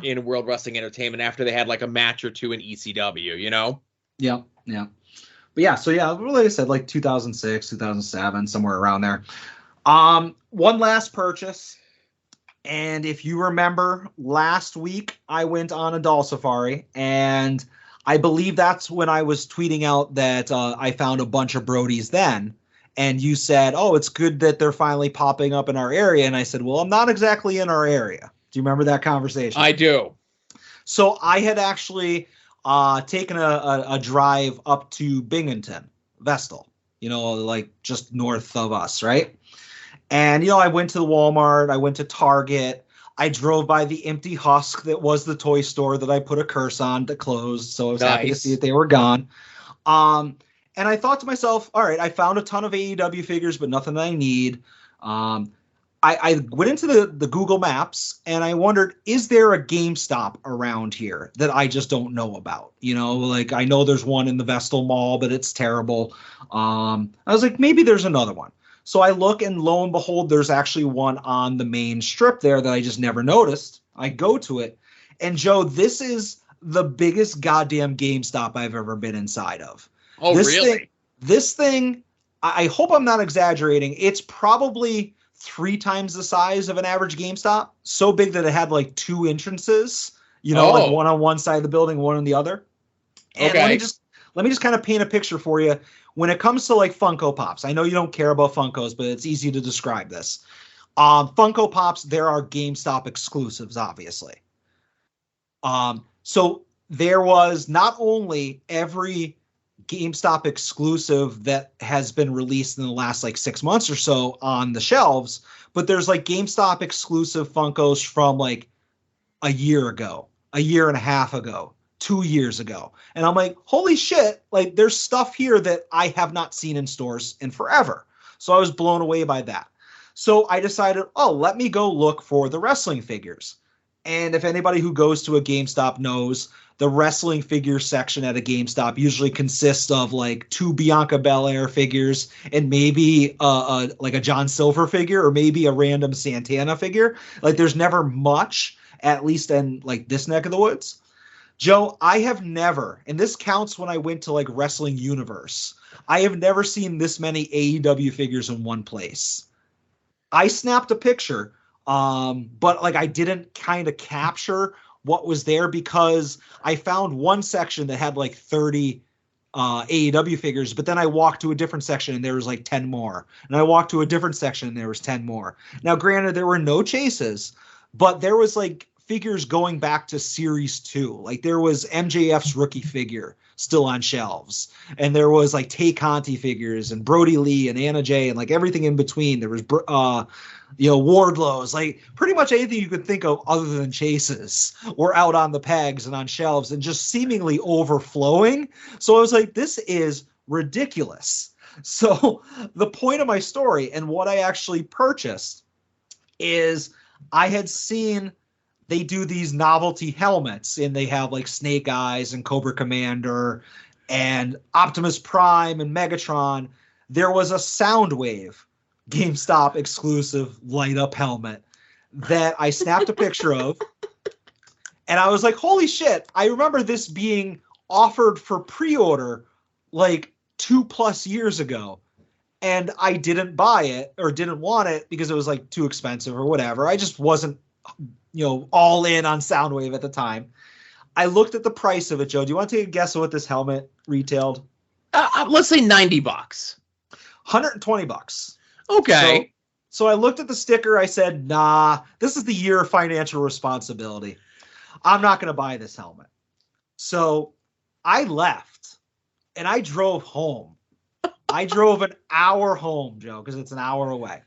In World Wrestling Entertainment after they had like a match or two in ECW, Yeah. But yeah, so yeah, like I said, like 2006, 2007, somewhere around there. One last purchase. And if you remember last week, I went on a doll safari, and I believe that's when I was tweeting out that I found a bunch of Brodies then. And you said, oh, it's good that they're finally popping up in our area. And I said, well, I'm not exactly in our area. Do you remember that conversation? I do. So I had actually taken a drive up to Binghamton, Vestal, like just north of us, right? And, I went to the Walmart. I went to Target. I drove by the empty husk that was the toy store that I put a curse on that closed. So I was happy to see that they were gone. And I thought to myself, all right, I found a ton of AEW figures, but nothing that I need. I went into the Google Maps and I wondered, is there a GameStop around here that I just don't know about? Like I know there's one in the Vestal Mall, but it's terrible. I was like, maybe there's another one. So I look and lo and behold, there's actually one on the main strip there that I just never noticed. I go to it. And Joe, this is the biggest goddamn GameStop I've ever been inside of. Oh, really? This thing, I hope I'm not exaggerating. It's probably 3 times the size of an average GameStop. So big that it had like 2 entrances, like one on one side of the building, one on the other. And okay. Let me just kind of paint a picture for you. When it comes to like Funko Pops, I know you don't care about Funkos, but it's easy to describe this. Funko Pops, there are GameStop exclusives, obviously. So there was not only every GameStop exclusive that has been released in the last like 6 months or so on the shelves, but there's like GameStop exclusive Funkos from like a year ago, a year and a half ago, 2 years ago. And I'm like, holy shit, like there's stuff here that I have not seen in stores in forever. So I was blown away by that. So I decided, let me go look for the wrestling figures. And if anybody who goes to a GameStop knows, the wrestling figure section at a GameStop usually consists of like 2 Bianca Belair figures and maybe like a John Silver figure or maybe a random Santana figure. Like there's never much, at least in like this neck of the woods. Joe, I have never, and this counts when I went to like Wrestling Universe, I have never seen this many AEW figures in one place. I snapped a picture, but like I didn't kind of capture what was there because I found one section that had like 30 AEW figures, but then I walked to a different section and there was like 10 more. And I walked to a different section and there was 10 more. Now, granted, there were no chases, but there was like figures going back to Series 2. Like there was MJF's rookie figure still on shelves. And there was like Tay Conti figures and Brody Lee and Anna Jay and like everything in between. There was, Wardlow's, like pretty much anything you could think of other than chases were out on the pegs and on shelves and just seemingly overflowing. So I was like, this is ridiculous. So the point of my story and what I actually purchased is I had seen they do these novelty helmets and they have like Snake Eyes and Cobra Commander and Optimus Prime and Megatron. There was a Soundwave GameStop exclusive light up helmet that I snapped a picture of. And I was like, holy shit. I remember this being offered for pre-order like 2+ years ago. And I didn't buy it or didn't want it because it was like too expensive or whatever. I just wasn't, all in on Soundwave at the time. I looked at the price of it, Joe. Do you want to take a guess of what this helmet retailed? Let's say $90. $120. Okay. So I looked at the sticker. I said, nah, this is the year of financial responsibility. I'm not going to buy this helmet. So I left and I drove home. I drove an hour home, Joe, because it's an hour away,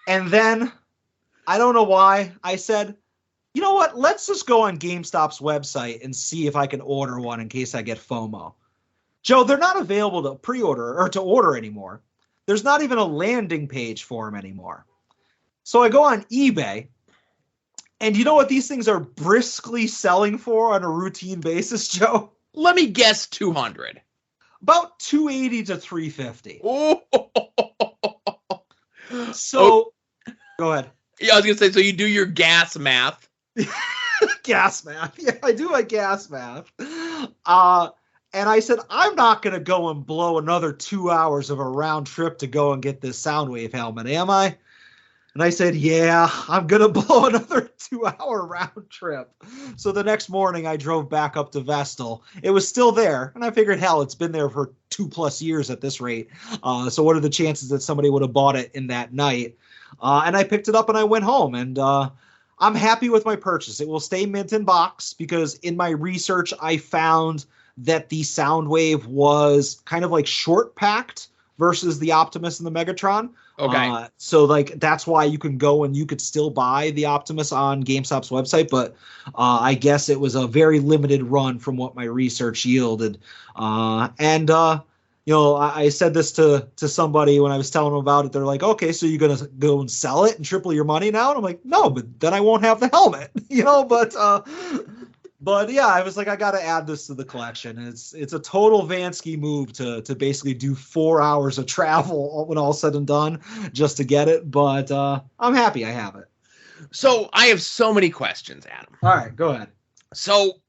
And then I don't know why I said, you know what? Let's just go on GameStop's website and see if I can order one in case I get FOMO. Joe, they're not available to pre-order or to order anymore. There's not even a landing page for them anymore. So I go on eBay, and you know what these things are briskly selling for on a routine basis, Joe? Let me guess 200. About 280 to 350. Oh. So, Go ahead. Yeah, I was gonna say, so you do your gas math. Gas math. Yeah, I do my gas math. And I said, I'm not going to go and blow another 2 hours of a round trip to go and get this Soundwave helmet, am I? And I said, yeah, I'm going to blow another 2-hour round trip. So the next morning I drove back up to Vestal. It was still there. And I figured, hell, it's been there for 2+ years at this rate. So what are the chances that somebody would have bought it in that night? And I picked it up and I went home. And I'm happy with my purchase. It will stay mint in box because in my research, I found that the Soundwave was kind of like short packed versus the Optimus and the Megatron. Okay. So like that's why you can go and you could still buy the Optimus on GameStop's website, but I guess it was a very limited run from what my research yielded. You know, I said this to somebody when I was telling them about it. They're like, okay, so you're going to go and sell it and triple your money now? And I'm like, no, but then I won't have the helmet, you know, but yeah, I was like, I got to add this to the collection. It's a total Vansky move to basically do 4 hours of travel when all said and done just to get it. But I'm happy I have it. So I have so many questions, Adam. All right, go ahead. So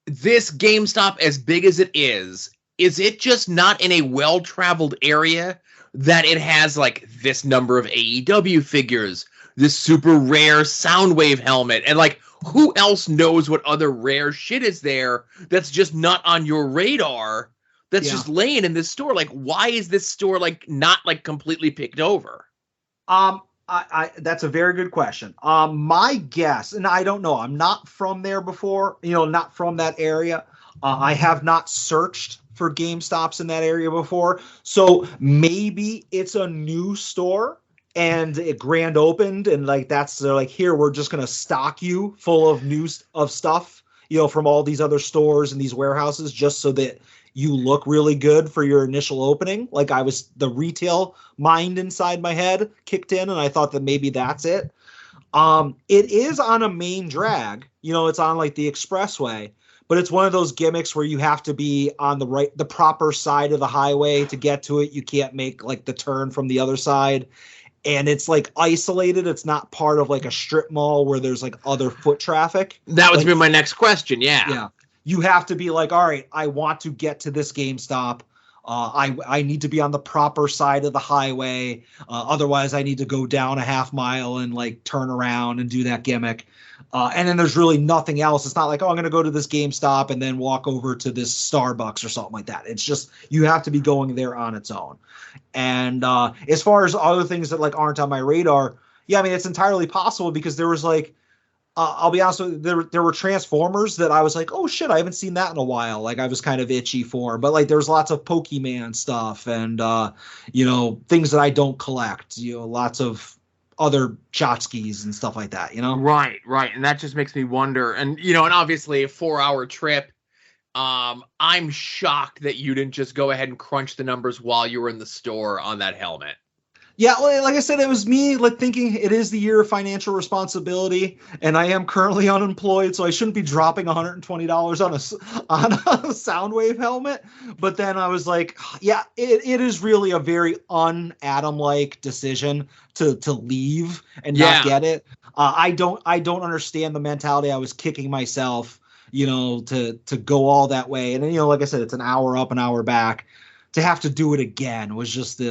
this GameStop, as big as it is it just not in a well-traveled area that it has like this number of AEW figures, this super rare Soundwave helmet, and like who else knows what other rare shit is there that's just not on your radar, that's just laying in this store? Like, why is this store like not like completely picked over? I that's a very good question. My guess, and I don't know, I'm not from there before, you know, not from that area. I have not searched for GameStops in that area before. So maybe it's a new store and it grand opened and like they're like, here, we're just going to stock you full of of stuff, you know, from all these other stores and these warehouses just so that you look really good for your initial opening. Like the retail mind inside my head kicked in and I thought that maybe that's it. It is on a main drag, you know, it's on like the expressway, but it's one of those gimmicks where you have to be on the proper side of the highway to get to it. You can't make like the turn from the other side. And it's like isolated. It's not part of like a strip mall where there's like other foot traffic. That was like, been my next question. Yeah. Yeah. You have to be like, all right, I want to get to this GameStop. I need to be on the proper side of the highway. Otherwise I need to go down a half mile and like turn around and do that gimmick. And then there's really nothing else. It's not like, oh, I'm going to go to this GameStop and then walk over to this Starbucks or something like that. It's just, you have to be going there on its own. And as far as other things that like aren't on my radar, yeah, I mean, it's entirely possible because there was like, I'll be honest with you, there were Transformers that I was like, oh shit, I haven't seen that in a while. Like I was kind of itchy for, but like there's lots of Pokemon stuff and, you know, things that I don't collect, you know, lots of other tchotchkes and stuff like that, you know? Right. And that just makes me wonder. And, you know, and obviously a 4-hour trip. I'm shocked that you didn't just go ahead and crunch the numbers while you were in the store on that helmet. Yeah, well, like I said, it was me like thinking it is the year of financial responsibility, and I am currently unemployed, so I shouldn't be dropping $120 on a Soundwave helmet. But then I was like, yeah, it is really a very un-Adam-like decision to leave and not get it. I don't understand the mentality. I was kicking myself, you know, to go all that way, and then, you know, like I said, it's an hour up, an hour back. To have to do it again was just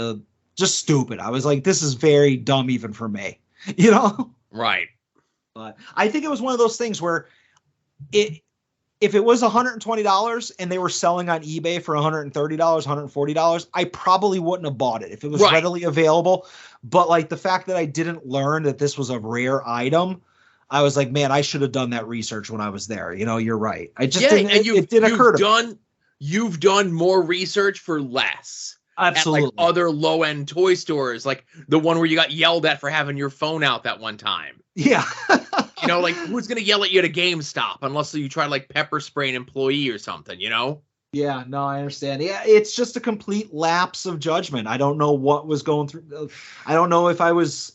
stupid. I was like, this is very dumb even for me, you know? Right. But I think it was one of those things where if it was $120 and they were selling on eBay for $130, $140, I probably wouldn't have bought it if it was readily available. But like the fact that I didn't learn that this was a rare item, I was like, man, I should have done that research when I was there. You know, you're right. I just didn't, it didn't occur to me. You've done more research for less. Absolutely. At like other low end toy stores, like the one where you got yelled at for having your phone out that one time. Yeah. You know, like who's gonna yell at you at a GameStop unless you try to like pepper spray an employee or something, you know? Yeah, no, I understand. Yeah, it's just a complete lapse of judgment. I don't know what was going through. I don't know if I was,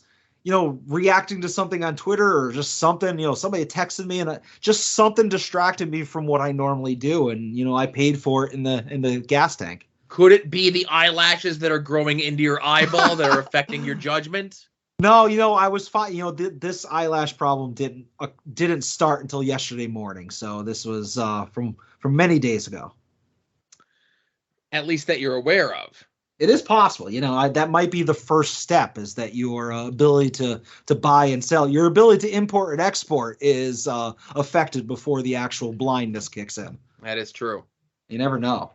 reacting to something on Twitter or just something, somebody texted me and just something distracted me from what I normally do. And, I paid for it in the gas tank. Could it be the eyelashes that are growing into your eyeball that are affecting your judgment? No, I was fine. This eyelash problem didn't start until yesterday morning. So this was from many days ago. At least that you're aware of. It is possible. That might be the first step, is that your ability to buy and sell, your ability to import and export is affected before the actual blindness kicks in. That is true. You never know.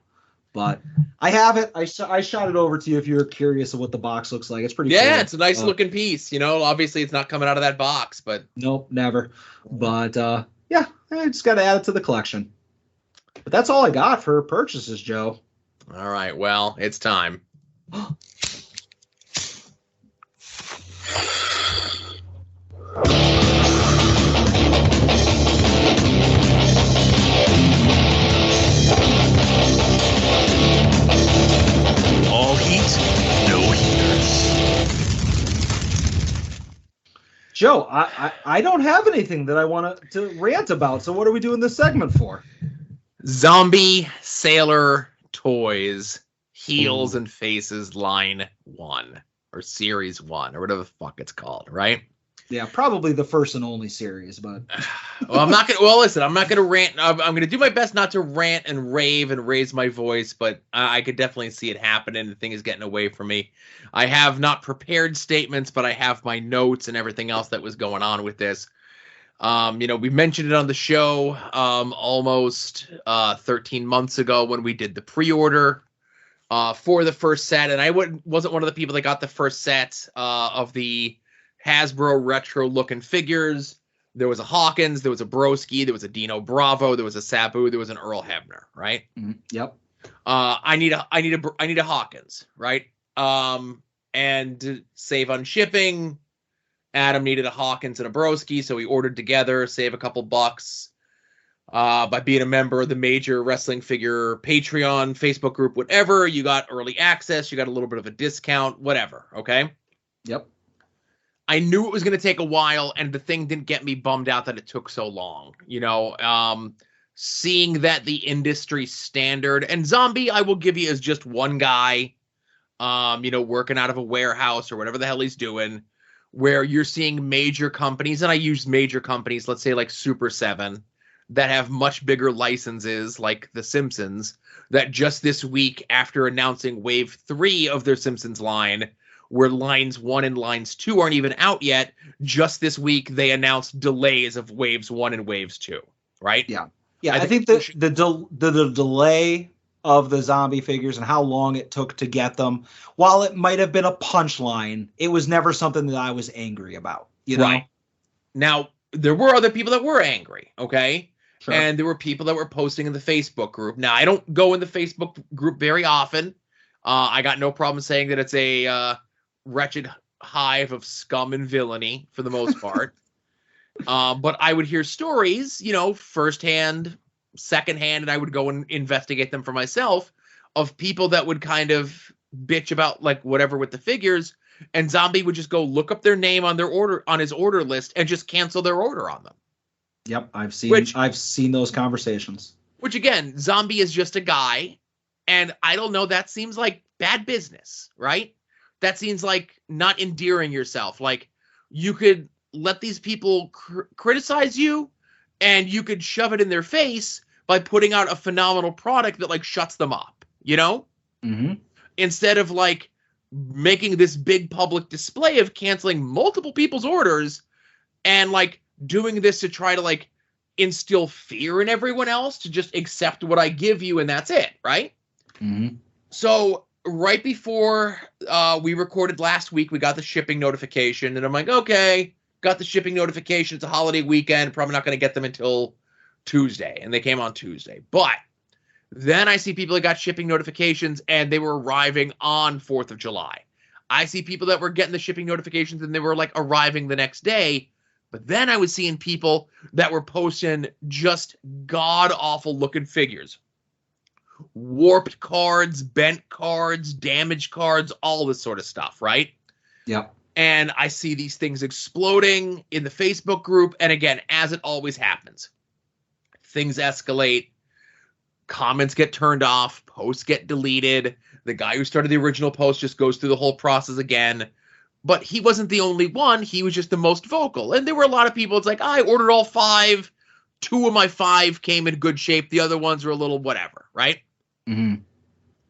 But I have it. I shot it over to you if you're curious of what the box looks like. It's pretty cool. Yeah, it's a nice looking piece. Obviously it's not coming out of that box, but nope, never. But yeah, I just got to add it to the collection. But that's all I got for purchases, Joe. All right, well, it's time. All heat, no heaters. Joe, I don't have anything that I want to rant about. So what are we doing this segment for? Zombie Sailor Toys Heels and Faces Line 1 or Series 1 or whatever the fuck it's called, right? Yeah, probably the first and only series, but I'm not gonna rant. I'm gonna do my best not to rant and rave and raise my voice, but I could definitely see it happening. The thing is getting away from me. I have not prepared statements, but I have my notes and everything else that was going on with this. We mentioned it on the show almost 13 months ago when we did the pre-order for the first set, and I wasn't one of the people that got the first set of the Hasbro retro looking figures. There was a Hawkins, there was a Broski, there was a Dino Bravo, there was a Sabu, there was an Earl Hebner, right? Mm-hmm. Yep. I need a Hawkins, right? And to save on shipping, Adam needed a Hawkins and a Broski, so we ordered together, save a couple bucks by being a member of the Major Wrestling Figure Patreon, Facebook group, whatever. You got early access, you got a little bit of a discount, whatever, okay? Yep. I knew it was going to take a while, and the thing didn't get me bummed out that it took so long. Seeing that the industry standard, and Zombie, I will give you, is just one guy, working out of a warehouse or whatever the hell he's doing, where you're seeing major companies, and I use major companies, let's say like Super 7, that have much bigger licenses like The Simpsons, that just this week, after announcing Wave 3 of their Simpsons line, where lines 1 and lines 2 aren't even out yet, just this week they announced delays of waves 1 and waves 2, right? Yeah. Yeah, I think the delay of the zombie figures and how long it took to get them, while it might have been a punchline, it was never something that I was angry about, Right. Now, there were other people that were angry, okay? Sure. And there were people that were posting in the Facebook group. Now, I don't go in the Facebook group very often. I got no problem saying that it's a wretched hive of scum and villainy for the most part. But I would hear stories, firsthand, secondhand, and I would go and investigate them for myself, of people that would kind of bitch about like whatever with the figures, and Zombie would just go look up their name on his order list and just cancel their order on them. Yep, I've seen those conversations. Which again, Zombie is just a guy, and I don't know, that seems like bad business, right? That seems like not endearing yourself. Like, you could let these people criticize you, and you could shove it in their face by putting out a phenomenal product that like shuts them up, Mm-hmm. Instead of like making this big public display of canceling multiple people's orders and like doing this to try to like instill fear in everyone else to just accept what I give you and that's it, right? Mm-hmm. So right before we recorded last week, we got the shipping notification, and I'm like, okay, got the shipping notification. It's a holiday weekend. Probably not going to get them until Tuesday, and they came on Tuesday. But Then I see people that got shipping notifications and they were arriving on 4th of July. I see people that were getting the shipping notifications and they were like arriving the next day. But then I was seeing people that were posting just god-awful looking figures. Warped cards, bent cards, damaged cards, all this sort of stuff, right? Yep. And I see these things exploding in the Facebook group. And again, as it always happens, things escalate. Comments get turned off. Posts get deleted. The guy who started the original post just goes through the whole process again. But he wasn't the only one. He was just the most vocal. And there were a lot of people. It's like, I ordered all 5. 2 of my 5 came in good shape. The other ones were a little whatever, right? Mm-hmm.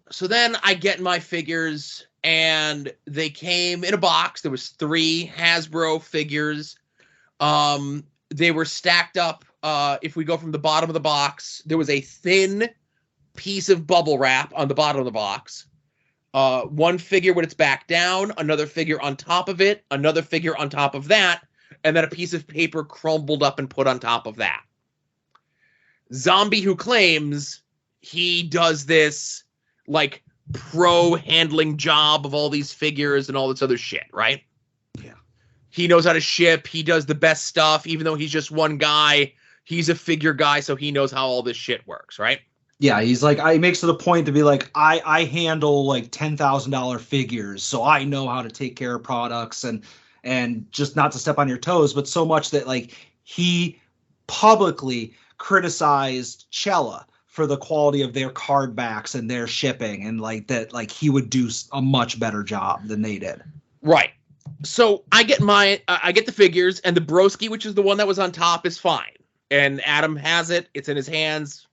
So then I get my figures, and they came in a box. There was 3 Hasbro figures. They were stacked up. If we go from the bottom of the box, there was a thin piece of bubble wrap on the bottom of the box. One figure with its back down, another figure on top of it, another figure on top of that, and then a piece of paper crumbled up and put on top of that. Zombie, who claims he does this like pro handling job of all these figures and all this other shit, right? Yeah. He knows how to ship. He does the best stuff, even though he's just one guy. He's a figure guy, so he knows how all this shit works, right? Yeah, he's like, he makes it a point to be like, I handle like $10,000 figures, so I know how to take care of products and just not to step on your toes, but so much that like he publicly criticized Cella for the quality of their card backs and their shipping, and like that, like he would do a much better job than they did. Right. So I get the figures, and the broski, which is the one that was on top, is fine. And Adam has it. It's in his hands.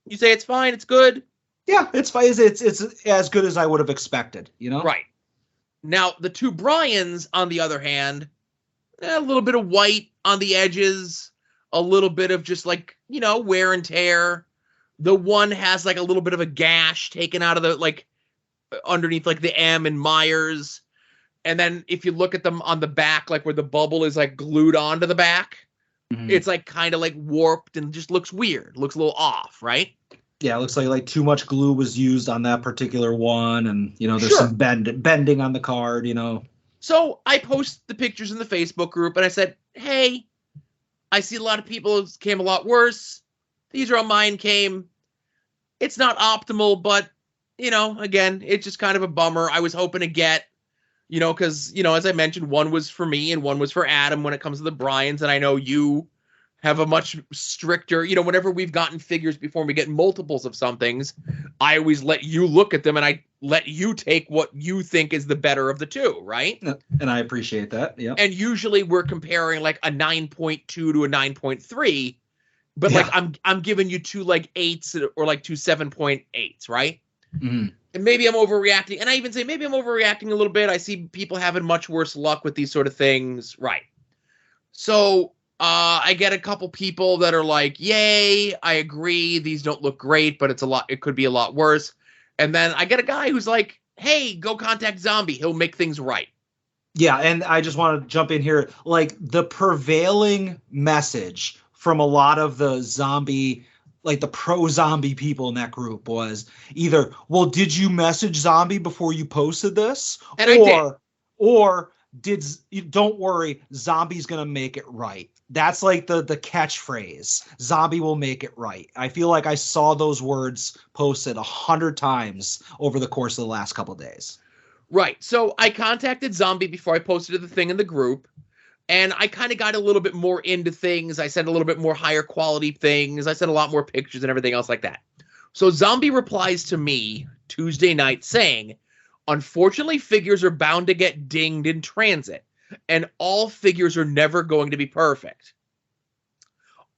You say it's fine. It's good. Yeah, it's fine. It's as good as I would have expected, you know? Right. Now, the 2 Bryans, on the other hand, a little bit of white on the edges, a little bit of just like, wear and tear. The one has like a little bit of a gash taken out of the, like, underneath like the M in Myers. And then if you look at them on the back, like where the bubble is like glued onto the back, it's like kind of like warped and just looks weird. Looks a little off, right? Yeah, it looks like too much glue was used on that particular one, and there's some bending on the card, So I post the pictures in the Facebook group, and I said, hey, I see a lot of people came a lot worse. These are how mine came. It's not optimal, but again, it's just kind of a bummer. I was hoping to get, because, as I mentioned, one was for me and one was for Adam when it comes to the Bryans. And I know you have a much stricter, whenever we've gotten figures before we get multiples of some things, I always let you look at them and I let you take what you think is the better of the 2, right? And I appreciate that. Yeah. And usually we're comparing like a 9.2 to a 9.3, but like I'm giving you 2 like 8s or like 2 7.8s, right? Mm-hmm. And maybe I'm overreacting. And I even say maybe I'm overreacting a little bit. I see people having much worse luck with these sort of things. Right. So I get a couple people that are like, yay, I agree. These don't look great, but it could be a lot worse. And then I get a guy who's like, hey, go contact Zombie. He'll make things right. Yeah. And I just want to jump in here. Like the prevailing message from a lot of the zombie, like the pro-zombie people in that group was either, well, did you message Zombie before you posted this? And I did. Or don't worry, Zombie's going to make it right. That's like the catchphrase. Zombie will make it right. I feel like I saw those words posted 100 times over the course of the last couple of days. Right. So I contacted Zombie before I posted the thing in the group. And I kind of got a little bit more into things. I sent a little bit more higher quality things. I sent a lot more pictures and everything else like that. So Zombie replies to me Tuesday night saying, unfortunately, figures are bound to get dinged in transit. And all figures are never going to be perfect.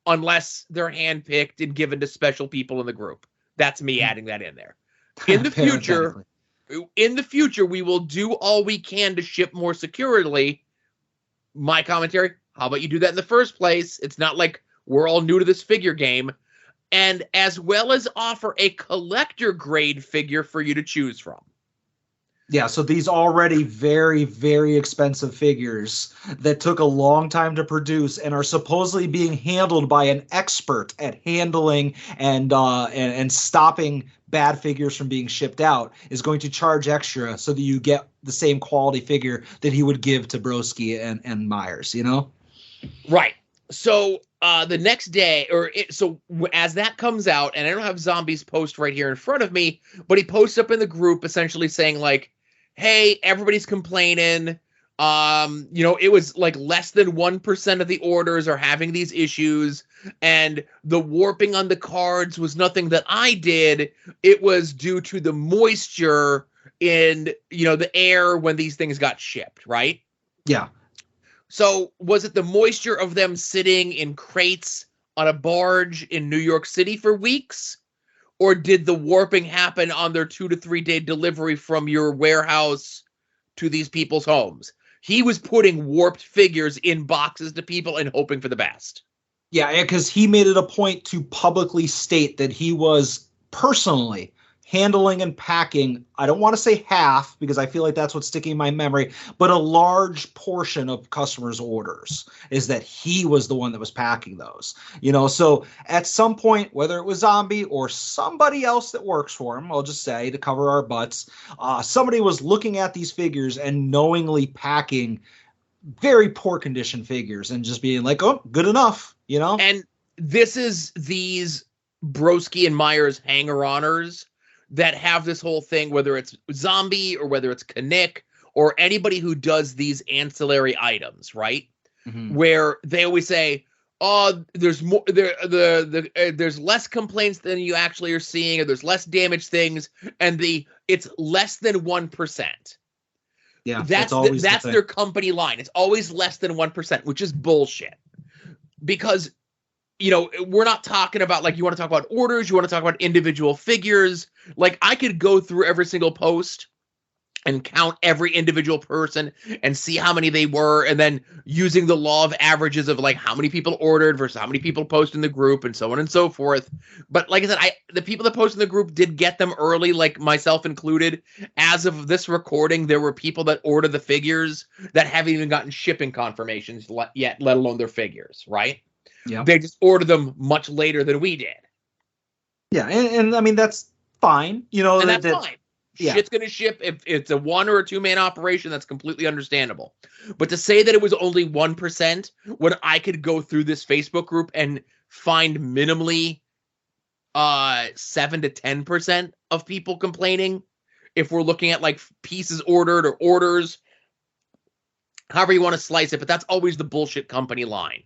Unless they're handpicked and given to special people in the group. That's me adding that in there. In the future, we will do all we can to ship more securely. My commentary, how about you do that in the first place? It's not like we're all new to this figure game. And as well as offer a collector grade figure for you to choose from. Yeah, so these already very, very expensive figures that took a long time to produce and are supposedly being handled by an expert at handling and stopping bad figures from being shipped out is going to charge extra so that you get the same quality figure that he would give to Broski and Myers, you know? Right. So the next day, as that comes out, and I don't have Zombie's post right here in front of me, but he posts up in the group essentially saying like, hey, everybody's complaining. It was like less than 1% of the orders are having these issues, and the warping on the cards was nothing that I did. It was due to the moisture in, the air when these things got shipped, right? Yeah. So was it the moisture of them sitting in crates on a barge in New York City for weeks? Or did the warping happen on their 2 to 3 day delivery from your warehouse to these people's homes? He was putting warped figures in boxes to people and hoping for the best. Yeah, because he made it a point to publicly state that he was personally handling and packing, I don't want to say half because I feel like that's what's sticking in my memory, but a large portion of customers' orders is that he was the one that was packing those. So at some point, whether it was Zombie or somebody else that works for him, I'll just say to cover our butts, somebody was looking at these figures and knowingly packing very poor condition figures and just being like, oh, good enough, And this is these Broski and Myers hanger-oners that have this whole thing, whether it's Zombie or whether it's Knick or anybody who does these ancillary items, right? Mm-hmm. Where they always say, "Oh, there's more. There's less complaints than you actually are seeing, or there's less damaged things, and it's less than 1%." Yeah, that's their company line. It's always less than 1%, which is bullshit. Because we're not talking about, like, you want to talk about orders, you want to talk about individual figures. Like, I could go through every single post and count every individual person and see how many they were, and then using the law of averages of like how many people ordered versus how many people post in the group and so on and so forth. But like I said, the people that post in the group did get them early, like myself included. As of this recording, there were people that ordered the figures that haven't even gotten shipping confirmations yet, let alone their figures, right? Yeah. They just ordered them much later than we did. Yeah, and I mean, that's fine. And that's fine. Yeah. Shit's going to ship. If it's a 1 or a 2 man operation, that's completely understandable. But to say that it was only 1%, when I could go through this Facebook group and find minimally 7 to 10% of people complaining, if we're looking at like pieces ordered or orders, however you want to slice it, but that's always the bullshit company line.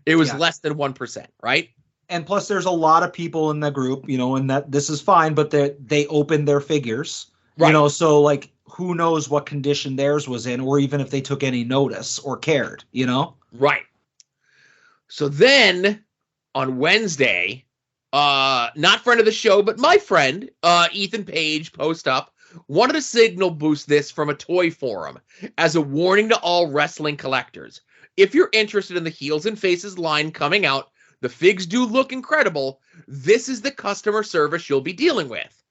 It was less than 1%, right? And plus, there's a lot of people in the group, and that this is fine, but they opened their figures, right. So like, who knows what condition theirs was in, or even if they took any notice or cared, Right. So then on Wednesday, not friend of the show, but my friend, Ethan Page, post up, wanted to signal boost this from a toy forum as a warning to all wrestling collectors. If you're interested in the Heels and Faces line coming out, the figs do look incredible. This is the customer service you'll be dealing with.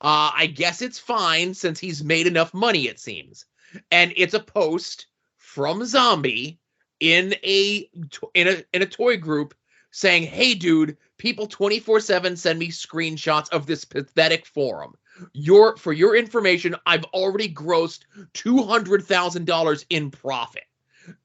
I guess it's fine since he's made enough money, it seems. And it's a post from Zombie in a toy group saying, "Hey, dude, people 24/7 send me screenshots of this pathetic forum. For your information, I've already grossed $200,000 in profit.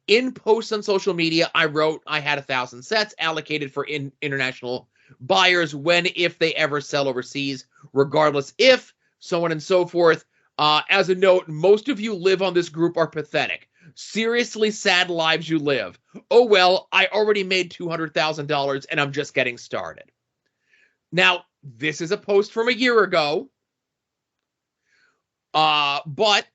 In posts on social media, I wrote I had 1,000 sets allocated for international buyers if they ever sell overseas, regardless if, so on and so forth. As a note, most of you live on this group are pathetic. Seriously sad lives you live. Oh well, I already made $200,000 and I'm just getting started." Now, this is a post from a year ago, but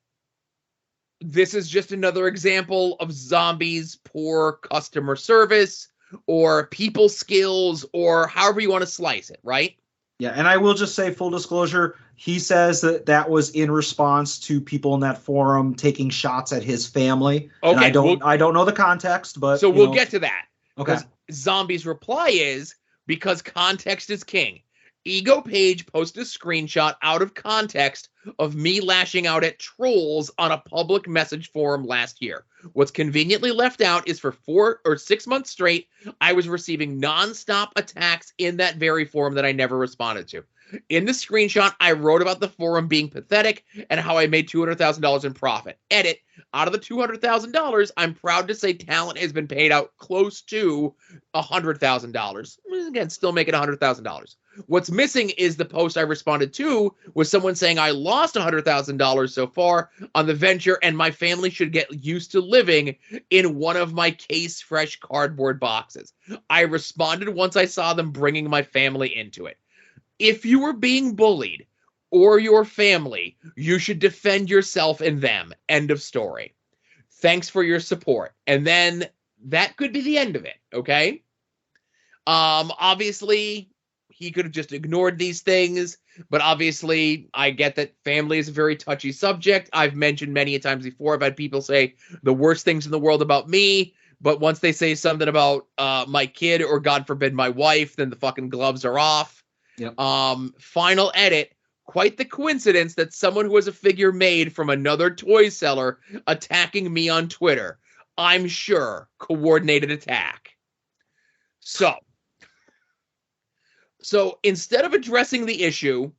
this is just another example of Zombie's poor customer service or people skills or however you want to slice it, right? Yeah, and I will just say, full disclosure, he says that was in response to people in that forum taking shots at his family. Okay, and I don't know the context, but so we'll get to that. Okay. Zombie's reply is, because context is king. Ego Page posted a screenshot out of context of me lashing out at trolls on a public message forum last year. What's conveniently left out is for 4 or 6 months straight, I was receiving nonstop attacks in that very forum that I never responded to. In the screenshot, I wrote about the forum being pathetic and how I made $200,000 in profit. Edit, out of the $200,000, I'm proud to say talent has been paid out close to $100,000. Again, still making $100,000. What's missing is the post I responded to was someone saying I lost $100,000 so far on the venture and my family should get used to living in one of my case fresh cardboard boxes. I responded once I saw them bringing my family into it. If you were being bullied or your family, you should defend yourself and them. End of story. Thanks for your support. And then that could be the end of it, okay? Obviously, he could have just ignored these things, but obviously, I get that family is a very touchy subject. I've mentioned many times before, I've had people say the worst things in the world about me, but once they say something about my kid or, God forbid, my wife, then the fucking gloves are off. Yep. Final edit. Quite the coincidence that someone who has a figure made from another toy seller attacking me on Twitter. I'm sure coordinated attack. So instead of addressing the issue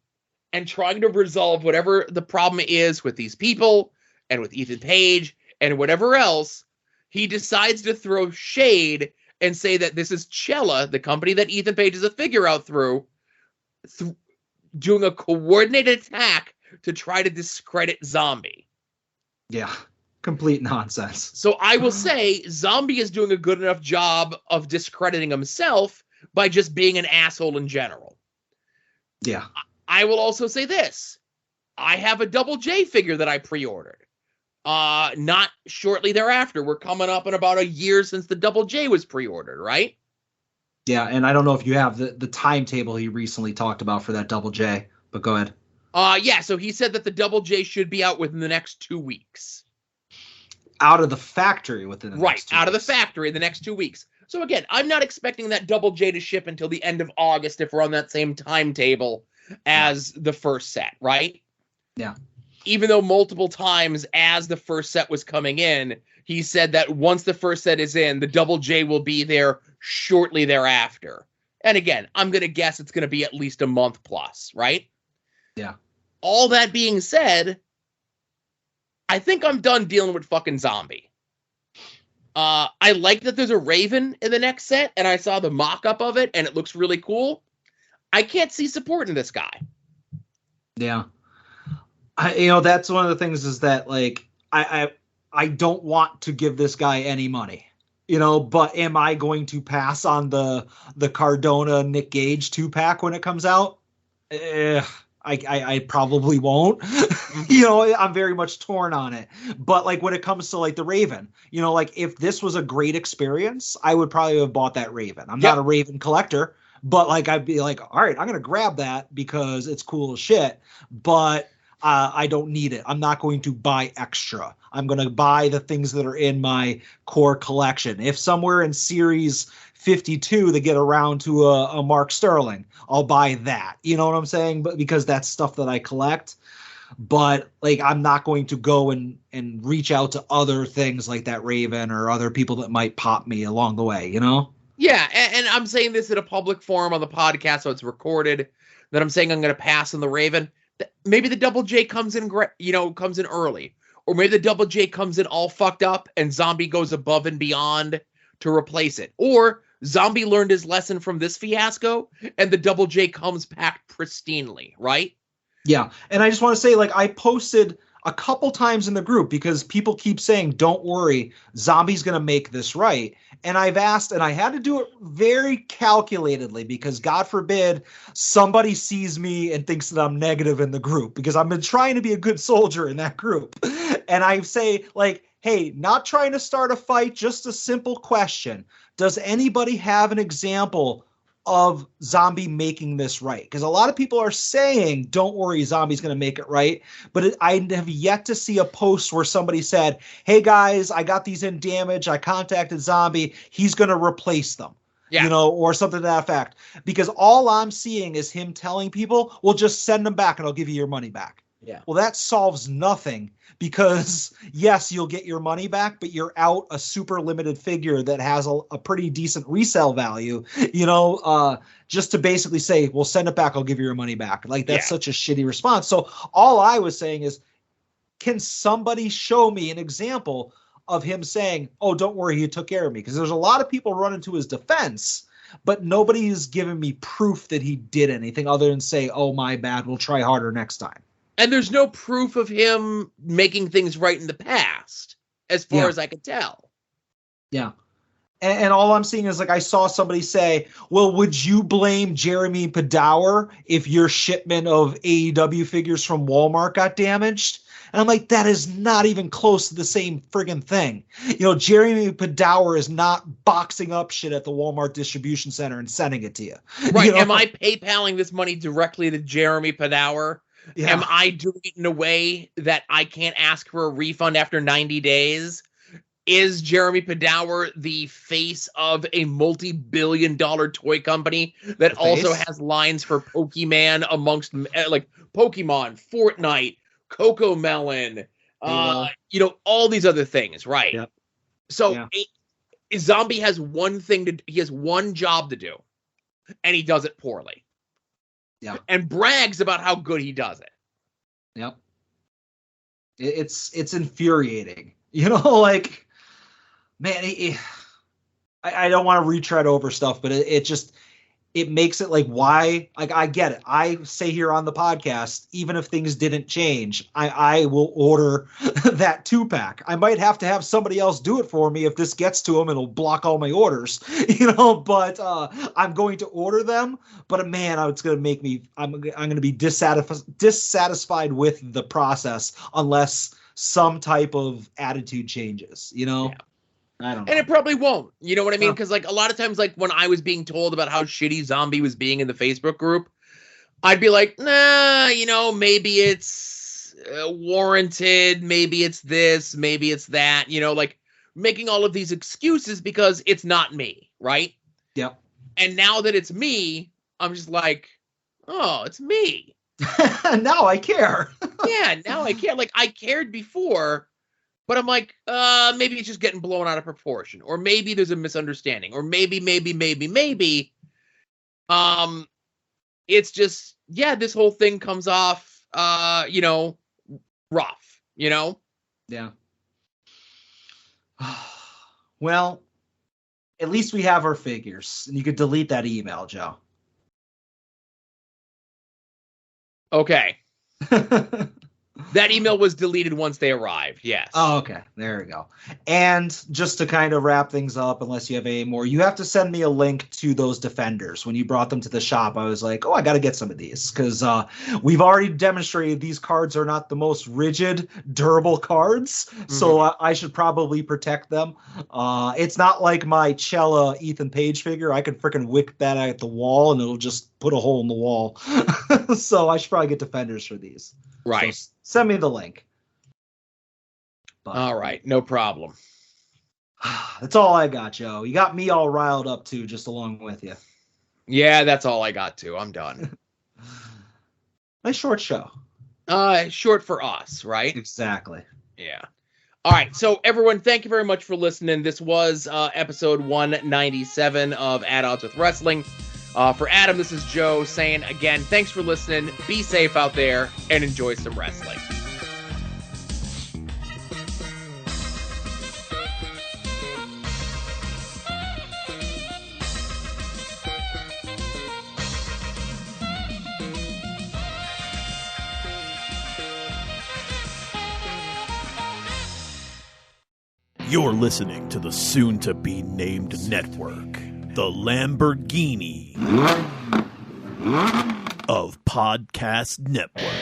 and trying to resolve whatever the problem is with these people and with Ethan Page and whatever else, he decides to throw shade and say that this is Cella, the company that Ethan Page is a figure out through, doing a coordinated attack to try to discredit Zombie. Yeah, complete nonsense. So I will say Zombie is doing a good enough job of discrediting himself by just being an asshole in general. Yeah. I will also say this. I have a Double J figure that I pre-ordered. Not shortly thereafter. We're coming up in about a year since the Double J was pre-ordered, right? Yeah, and I don't know if you have the timetable he recently talked about for that Double J, but go ahead. Yeah, so he said that the Double J should be out within the next 2 weeks. Out of the factory within the next 2 Right, out of the weeks. factory in the next 2 weeks. So again, I'm not expecting that Double J to ship until the end of August if we're on that same timetable as the first set, right? Yeah. Even though multiple times as the first set was coming in, he said that once the first set is in, the Double J will be there shortly thereafter. And again, I'm going to guess it's going to be at least a month plus, right? Yeah. All that being said, I think I'm done dealing with fucking Zombie. I like that there's a Raven in the next set, and I saw the mock-up of it, and it looks really cool. I can't see supporting this guy. Yeah. That's one of the things is that, like, I don't want to give this guy any money, but am I going to pass on the Cardona Nick Gage 2-pack when it comes out? I probably won't. I'm very much torn on it. But like when it comes to like the Raven, like if this was a great experience, I would probably have bought that Raven. I'm not a Raven collector, but like I'd be like, all right, I'm gonna grab that because it's cool as shit. But I don't need it. I'm not going to buy extra. I'm going to buy the things that are in my core collection. If somewhere in series 52 they get around to a Mark Sterling, I'll buy that. You know what I'm saying? But because that's stuff that I collect. But like I'm not going to go and reach out to other things like that Raven or other people that might pop me along the way, Yeah, and I'm saying this in a public forum on the podcast, so it's recorded, that I'm saying I'm going to pass on the Raven. Maybe the Double J comes in, comes in early. Or maybe the Double J comes in all fucked up and Zombie goes above and beyond to replace it. Or Zombie learned his lesson from this fiasco and the Double J comes packed pristinely, right? Yeah. And I just want to say, like, I posted a couple times in the group because people keep saying, don't worry, Zombie's going to make this right. And I've asked, and I had to do it very calculatedly because God forbid somebody sees me and thinks that I'm negative in the group because I've been trying to be a good soldier in that group. And I say like, hey, not trying to start a fight, just a simple question. Does anybody have an example of Zombie making this right? Because a lot of people are saying, don't worry, Zombie's going to make it right. But I have yet to see a post where somebody said, hey guys, I got these in damage. I contacted Zombie. He's going to replace them. you know, or something to that effect. Because all I'm seeing is him telling people, well, just send them back and I'll give you your money back. Yeah. Well, that solves nothing because, yes, you'll get your money back, but you're out a super limited figure that has a pretty decent resale value, you know, just to basically say, well, send it back, I'll give you your money back. Like, that's such a shitty response. So all I was saying is, can somebody show me an example of him saying, oh, don't worry, he took care of me? Because there's a lot of people running to his defense, but nobody has given me proof that he did anything other than say, oh, my bad, we'll try harder next time. And there's no proof of him making things right in the past, as far as I can tell. Yeah. And all I'm seeing is, like, I saw somebody say, well, would you blame Jeremy Padour if your shipment of AEW figures from Walmart got damaged? And I'm like, that is not even close to the same friggin' thing. You know, Jeremy Padour is not boxing up shit at the Walmart distribution center and sending it to you. Right. You know? Am I PayPaling this money directly to Jeremy Padour? Yeah. Am I doing it in a way that I can't ask for a refund after 90 days? Is Jeremy Padour the face of a multi-billion-dollar toy company that also has lines for Pokemon amongst, like, Pokemon, Fortnite, Coco Melon, you know, all these other things, right? Yep. So Zombie has he has one job to do, and he does it poorly. Yeah. And brags about how good he does it. Yep. It's infuriating. You know, like, man, I don't want to retread over stuff, but it makes it like, why? Like, I get it. I say here on the podcast, even if things didn't change, I will order that 2-pack. I might have to have somebody else do it for me if this gets to them. It'll block all my orders, you know. But I'm going to order them. But man, it's going to make me. I'm going to be dissatisfied with the process unless some type of attitude changes, you know. Yeah. I don't know. And it probably won't. You know what I mean? Because, like, a lot of times, like, when I was being told about how shitty Zombie was being in the Facebook group, I'd be like, nah, you know, maybe it's warranted. Maybe it's this. Maybe it's that. You know, like, making all of these excuses because it's not me, right? Yep. And now that it's me, I'm just like, oh, it's me. Now I care. Yeah, now I care. Like, I cared before. But I'm like, maybe it's just getting blown out of proportion. Or maybe there's a misunderstanding. Or maybe. It's just, this whole thing comes off, you know, rough, you know? Yeah. Well, at least we have our figures. And you could delete that email, Joe. Okay. That email was deleted once they arrived, yes. Oh, okay. There we go. And just to kind of wrap things up, unless you have any more, you have to send me a link to those Defenders. When you brought them to the shop, I was like, oh, I got to get some of these. Because we've already demonstrated these cards are not the most rigid, durable cards. Mm-hmm. So I should probably protect them. It's not like my Cella Ethan Page figure. I could freaking whip that at the wall, and it'll just put a hole in the wall. So I should probably get Defenders for these. Right. So send me the link. But, all right. No problem. That's all I got, Joe. You got me all riled up, too, just along with you. Yeah, that's all I got, too. I'm done. Nice short show. Short for us, right? Exactly. Yeah. All right. So, everyone, thank you very much for listening. This was episode 197 of At Odds with Wrestling. For Adam, this is Joe saying, again, thanks for listening. Be safe out there and enjoy some wrestling. You're listening to the soon-to-be-named network, the Lamborghini of Podcast Network.